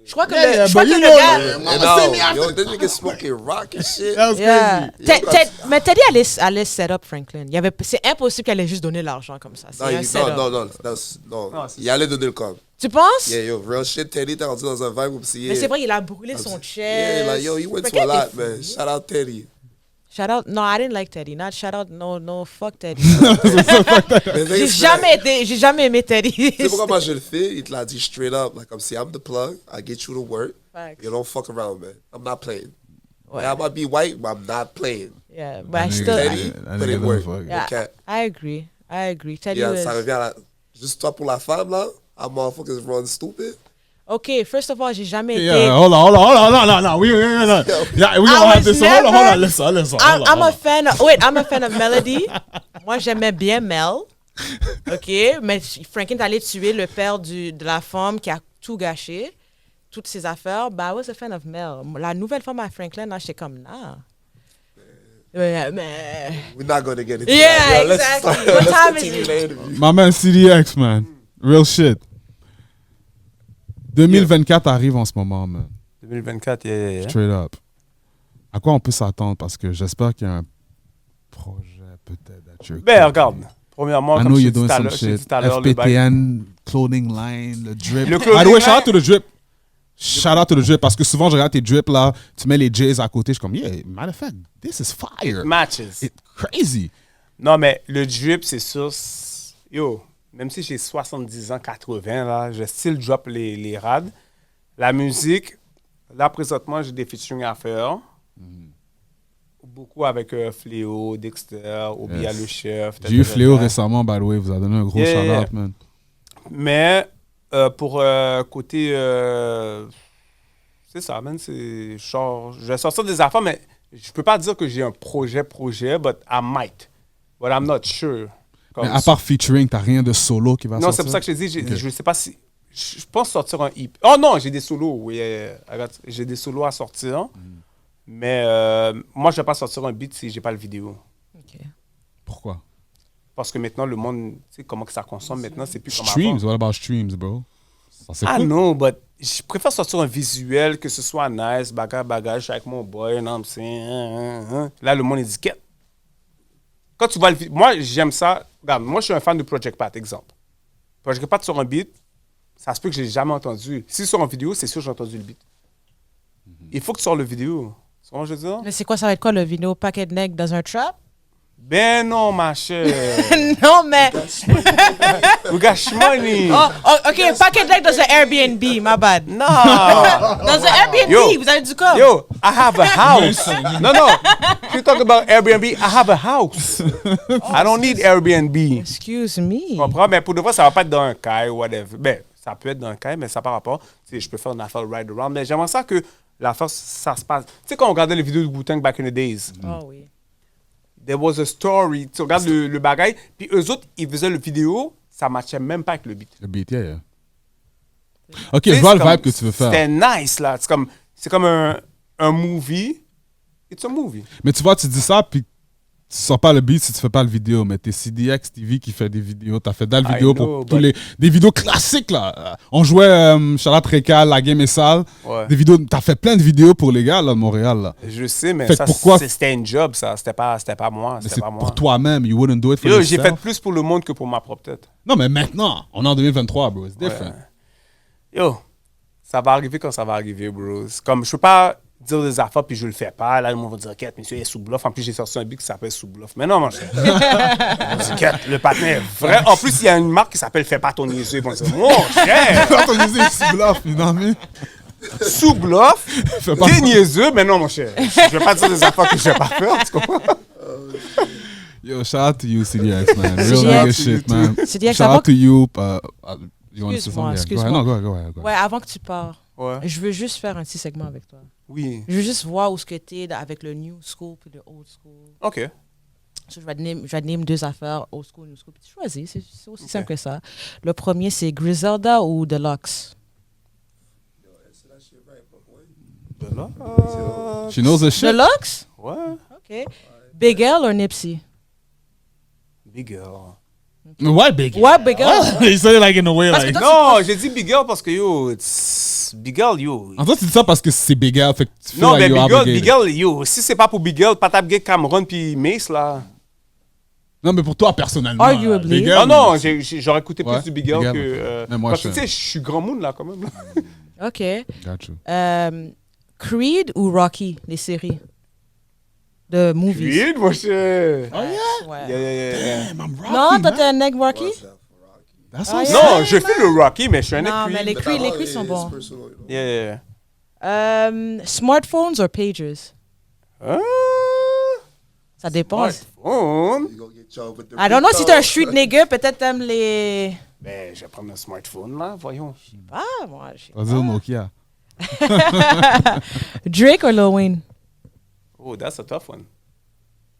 Je crois que Yeah, je crois but que you le know- gars... And Say me now, after yo, the- this nigga smoking rock and shit. That was Yeah. crazy. Mais Teddy allait set up Franklin. C'est impossible qu'elle ait juste donné l'argent comme ça. C'est un setup. Non. Il allait donner le com. Tu penses? Yeah, yo, real shit. Teddy t'es rendu dans un vibe où Mais c'est vrai, il a brûlé son chest. Yeah, like, yo, he went to a lot, man. Shout out Teddy. Shout out. No, I didn't like Teddy. Not shout out. No, fuck Teddy. Mais J'ai jamais aimé Teddy. Tu sais pourquoi moi je le fais? Il te l'a dit straight up. Like, comme si I'm the plug, I get you to work. Facts. You don't fuck around, man. I'm not playing. Ouais. I might be white, but I'm not playing. Yeah, but I That still. nigga- Teddy, that put nigga it don't work. fuck. Yeah, Okay. I agree. Teddy Yeah, was. ça revient à la... Juste toi pour la femme, là. I'm motherfuckers run stupid. Okay, first of all, j'ai jamais été. Yeah, hold on. No. We gonna have this. Hold on. Listen. I'm a fan. I'm a fan of Melody. Moi, j'aimais bien Mel. OK, mais Franklin est allé tuer le père de la femme qui a tout gâché, toutes ses affaires. But I was a fan of Mel. La nouvelle femme à Franklin, là, j'étais comme, nah. Mais... We're not gonna get into Yeah, that. Yo, exactly. Let's, What let's time is continue it? the interview. My man CDX, man. Real shit. 2024 arrive en ce moment, man. 2024, yeah. Straight up. À quoi on peut s'attendre? Parce que j'espère qu'il y a un projet peut-être that you're Ben, regarde. Premièrement, I comme know je you're t'ai doing dit some tout à shit. l'heure, le bail. FPTN, clothing line, le drip. Le By clothing the way, shout line- out to the drip. Shout out to the drip, parce que souvent, je regarde tes drips, là, tu mets les J's à côté, je suis comme, yeah, matter of fact, this is fire. Matches. It's crazy. Non, mais le drip, c'est sûr. Yo, même si j'ai 70 ans, 80, là, je still drop les rads. La musique, là, présentement, j'ai des featuring à faire. Beaucoup avec Fléau, Dexter, Obia Yes. le chef. J'ai eu Fléau récemment, by the way, vous a donné un gros Yeah. shout-out, man. Mais pour côté. C'est ça, man. C'est genre. Je vais sortir des affaires, mais je peux pas dire que j'ai un projet, but I might. But I'm not sure. Comme Mais à part featuring, t'as rien de solo qui va non, sortir? c'est pour ça que je te dis, Ok. je sais pas si. Je pense sortir un EP. Oh non, j'ai des solos, oui. J'ai des solos à sortir. Mais moi, je vais pas sortir un beat si j'ai pas le vidéo. OK. Pourquoi? Parce que maintenant, le monde, tu sais, comment que ça consomme maintenant, c'est plus comme Streams, avant. what about streams, bro? Ça, c'est Ah cool. non, but je préfère sortir un visuel, que ce soit nice, bagage, je suis avec mon boy, non, là, le monde est dit, qu'est-ce? Quand tu vois le moi, j'aime ça. Regarde, moi, je suis un fan de Project Pat, exemple. Project Pat sur un beat, ça se peut que je l'ai jamais entendu. Si sur une vidéo, c'est sûr que j'ai entendu le beat. Il faut que tu sors le vidéo. Tu comprends ce que je veux dire? Mais c'est quoi, ça va être quoi le vidéo Packet Neck dans un trap? Ben non, ma chère. Non, mais. We got money. OK, Packet Neck dans un Airbnb, my bad. Non. Dans un Airbnb, Yo. vous avez du com. Yo, I have a house. No. You talk about Airbnb, I have a house. I don't need Airbnb. Excuse me. Tu comprends? Mais pour de vrai, ça va pas être dans un caille ou whatever. Ben, ça peut être dans un caille, mais ça par rapport. Tu sais, je peux faire une affaire ride around. Mais j'aimerais ça que l'affaire, ça se passe. Tu sais, quand on regardait les vidéos de Wu-Tang back in the days, Oh oui. there was a story. Tu regardes le bagaille, puis eux autres, ils faisaient le vidéo, ça matchait même pas avec le beat. Le beat, yeah. Ok, Tu je sais, vois c'est le comme- vibe que tu veux faire. C'était nice, là. C'est comme un movie. It's a movie. Mais tu vois, tu dis ça, puis tu sors pas le beat si tu fais pas le vidéo. Mais t'es CDX TV qui fait des vidéos. T'as fait dalle I vidéo know, pour tous les... Des vidéos classiques, là. On jouait Charlotte Récal, La Game est sale. Ouais. Des vidéos... T'as fait plein de vidéos pour les gars, là, de Montréal, là. Je sais, mais Fait que ça, pourquoi- c'était un job, ça. C'était pas moi. Mais C'était c'est pas moi. pour toi-même. You wouldn't do it for Yo, j'ai yourself. fait plus pour le monde que pour ma propre tête. Non, mais maintenant, on est en 2023, bro. It's different. Yo, ça va arriver quand ça va arriver, bro. C'est comme, je peux pas dire des affaires puis je le fais pas. Là, le monde va dire, Quête, monsieur, il est sous bluff. En plus, j'ai sorti un beat qui s'appelle Sous bluff. Mais non, mon cher. Quête, le patin est vrai. En plus, il y a une marque qui s'appelle Fais pas ton niaiseux. Ils vont dire, mon cher, Quand on disait sous bluff, you know what I mean? sous bluff, Fais pas t'es niaiseux. Mais non, mon cher. Je vais pas dire des affaires que je vais pas faire. Tu comprends? Yo, shout out to you, CDX, man. Real CDX. nigga shit, man. CDX, Shout avant out to you. You want to say Excuse-moi, something? excuse-moi. Go ahead. No, go ahead. Ouais, avant que tu pars, Ouais. je veux juste faire un petit segment avec toi. Oui. Je veux juste voir où ce que t'es avec le new school puis le old school. OK. So, je vais te name deux affaires, old school, new school. Puis tu choisis, c'est aussi simple que ça. Le premier, c'est Griselda ou Deluxe? De là? She knows the shit. Deluxe? Ouais. OK. Big L ou Nipsey? Big girl. Why big? Ouais, Big L. He said it like in a way Parce que like... toi, Non, j'ai dit Big girl parce que yo, Big girl, yo. En fait, tu dis ça parce que c'est Big Girl, fait que tu feel Non, like mais you're obligated. Big girl, yo, si c'est pas pour Big girl, Patap Gay, Cameron puis Mace, là. Non, mais pour toi, personnellement. Arguably. Big Girl, Ah non, j'aurais écouté Ouais, plus du Big girl Big que... Girl. Mais moi, parce que je- tu sais, je suis grand monde, là, quand même. Là. OK. Got you. Creed ou Rocky, les séries? De movies. Creed, mon cher. Oh yeah? Ouais. Yeah. Damn, I'm Rocky, Non, toi, man. t'es un neg Rocky? That's Ah, what yeah. Non, je fais le Rocky, mais je suis un Non, Creed. mais les Creed sont bons. Yeah. Smartphones ou pages? Ah, Ça dépend. smartphone. I don't know si t'es un street nigga, peut-être t'aimes les... Ben, je vais prendre un smartphone, là, voyons. Ah, moi, je sais Ça veut dire Nokia. Drake ou Lil Wayne? Oh, that's a tough one.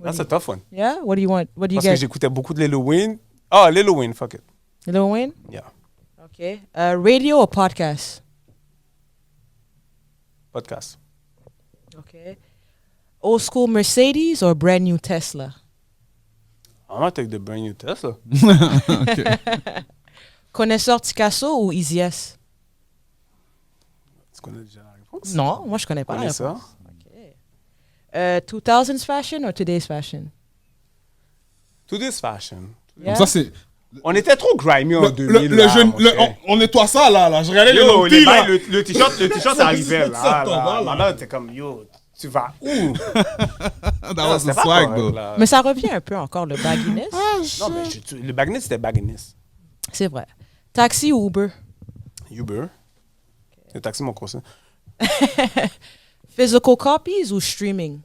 That's a tough one. Yeah? What do you want? What do you Parce que get? j'écoutais beaucoup de Lil Wayne. Ah, Lil Wayne, fuck it. Lil Wayne? Yeah. OK. Radio ou podcast? Podcast. OK. Old school Mercedes or brand new Tesla? I'm gonna take the brand new Tesla. Connaisseur Ticasso ou Easy S? Tu connais déjà la réponse? Non, moi, je connais pas la Connaisseur. réponse. 2000s fashion or today's fashion? To this fashion. Yeah? Ça, c'est... On était trop grimy en 2000. Le là, jeune, mon cher. on nettoie ça là. Je regardais Yo, le petit là. le t-shirt arrivait Ça là. tombe, là. Maintenant, t'es comme, yo, tu vas où? That was C'était the pas swag correct, though. là. Mais ça revient un peu encore, le bagginess. Non, mais le bagginess, c'était bagginess. C'est vrai. Taxi ou Uber? Uber. Le taxi, mon conseil. Physical copies ou streaming?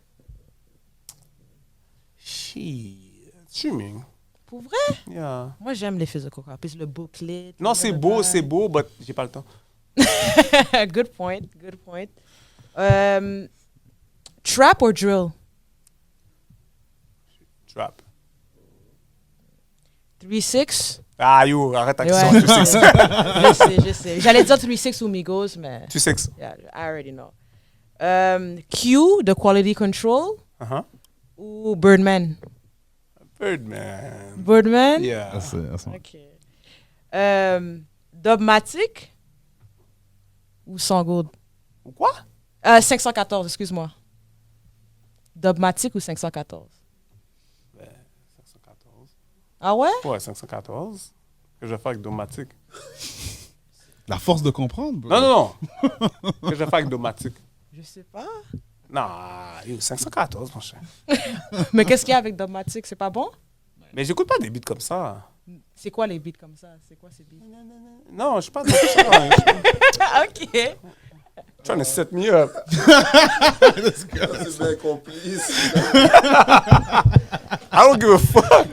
Shit. Streaming. Pour vrai? Yeah. Moi, j'aime les physical copies, le booklet. Non, c'est beau, but j'ai pas le temps. Good point, good point. Trap or drill? Trap. 3-6? Ah, yo, arrête ta Ouais. question. Je sais. J'allais dire 3-6 ou Migos, mais... Tu sais que... Yeah, I already know. Q, de Quality Control ou Birdman? Birdman. Birdman? Yeah. That's it. OK. Dubmatic ou Sanggold? Quoi? 514, excuse-moi. Dubmatic ou 514? 514. Ah ouais? Ouais, 514. Que je vais faire avec Domatic. La force de comprendre, bro. Non. Que je vais faire avec Domatic. Je sais pas. Non, yo, 514, mon cher. Mais qu'est-ce qu'il y a avec Dubmatic? C'est pas bon? Mais j'écoute pas des beats comme ça. C'est quoi les beats comme ça? C'est quoi ces beats? Non, je suis pas dans ça. OK. Trying to set me up. C'est bien complice. I don't give a fuck.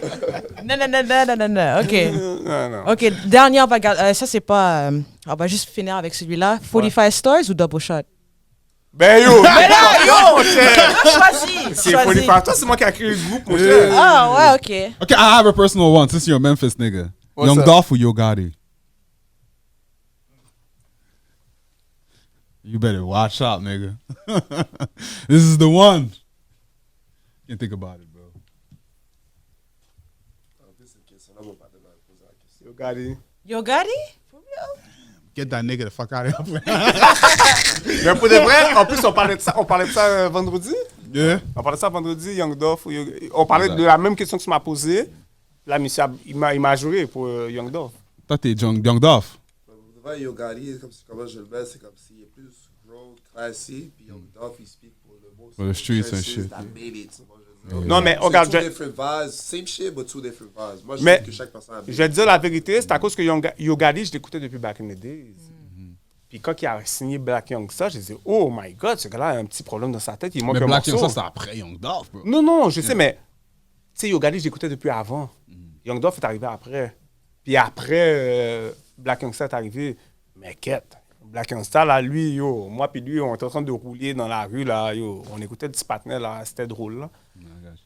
Non. OK. Non. OK, dernier, on va garder. Ça, c'est pas... on va juste finir avec celui-là. 45 Stars ou Double Shot? Ben yo! Mais là, yo! mon cher! Choisis! C'est folie par toi, c'est moi qui a créé le groupe, mon cher. Ah, ouais, OK. Okay, I have a personal one since you're a Memphis nigga. What's Young up? Dolph or Yo Gotti? You better watch out, nigga. This is the one. Can't think about it, bro. Yo, Gotti. Yo Gotti? For real? Get that nigga the fuck out of here. Mais pour de vrai, en plus, on parlait de ça vendredi. Yeah. On parlait de ça vendredi, Young Dolph. On parlait de la même question que tu m'as posée. Là, monsieur, il m'a joué pour Young Dolph. Toi, t'es Young Dolph. Yo Gotti, comment je le mets, c'est comme s'il est plus gros, classy, puis Young Dolph, il speak pour le mot. For the streets and versus shit. that made it, tu vois, je veux dire. Non, mais C'est regarde, two different vibes, same shit, but two different vibes. Moi, je Mais trouve que chaque personne a je vais te dire la vérité, c'est à cause que Yo Gotti, je l'écoutais depuis back in the days. Puis quand il a signé Black Young ça, je disais, oh my god, ce gars-là a un petit problème dans sa tête, il manque Mais un Black Young, morceau. ça, c'est après Young Dolph, bro. Non, je sais, mais tu sais, Yo Gotti, je l'écoutais depuis avant. Young Dolph est arrivé après. Puis après, Black Young est arrivé. Mais quête, Black Young là, lui, yo, moi puis lui, on était en train de rouler dans la rue, là, yo. On écoutait le petit patinet, là, c'était drôle, là.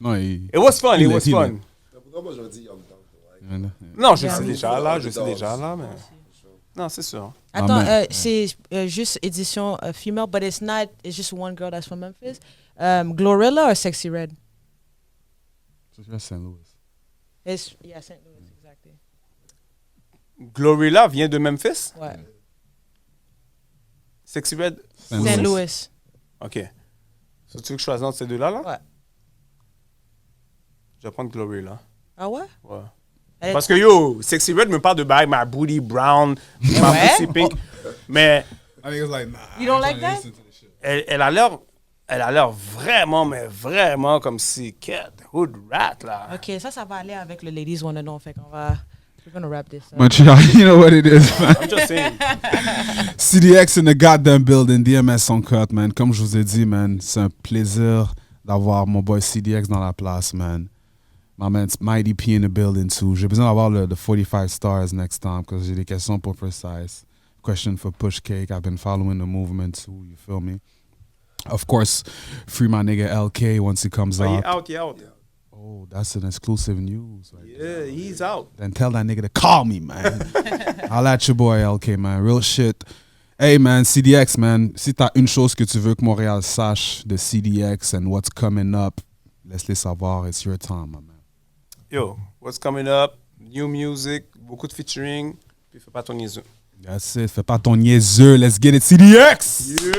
Non, il... It was fun, it was il fun. est. Pourquoi moi, je dis Young Dolph? Non, je Yeah. sais déjà, là, mais... Non, c'est sûr. Attends, man. c'est juste édition female, but it's not, it's just one girl that's from Memphis. Glorilla or Sexy Red? C'est St. Louis. It's, yeah, St. Louis, exactly. Glorilla vient de Memphis? Ouais. Sexy Red? St. Louis. OK. So, tu veux que je choisisse entre ces deux-là, là? Ouais. Je vais prendre Glorilla. Ah ouais? Ouais. Elle est Parce que, yo, Sexy Red me parle de bail, my booty brown, my Ouais. pussy pink. Mais I think it's like, nah. You don't like that? elle a l'air vraiment, mais vraiment comme si, cat, hood rat, là. OK, ça va aller avec le Ladies Wanna Know. Fait qu'on va... We're gonna wrap this up. But you know what it is, man. I'm just saying. CDX in the goddamn building, DMS on cut, man. Comme je vous ai dit, man, c'est un plaisir d'avoir mon boy CDX dans la place, man. My man's Mighty P in the building, too. J'ai besoin d'avoir le 45 stars next time, because j'ai des questions pour Precise. Question for Push Cake. I've been following the movement, too. You feel me? Of course, free my nigga LK once he comes He out. out. Oh, that's an exclusive news. Right Yeah, he's out. Then tell that nigga to call me, man. I'll at your boy LK, man. Real shit. Hey, man, CDX, man. Si t'as une chose que tu veux que Montréal sache de CDX and what's coming up, laisse-les savoir. It's your time, my man. Yo, what's coming up? New music, beaucoup de featuring, puis fais pas ton niaiseux. That's it. Fais pas ton niaiseux. Let's get it, CDX! Yeah!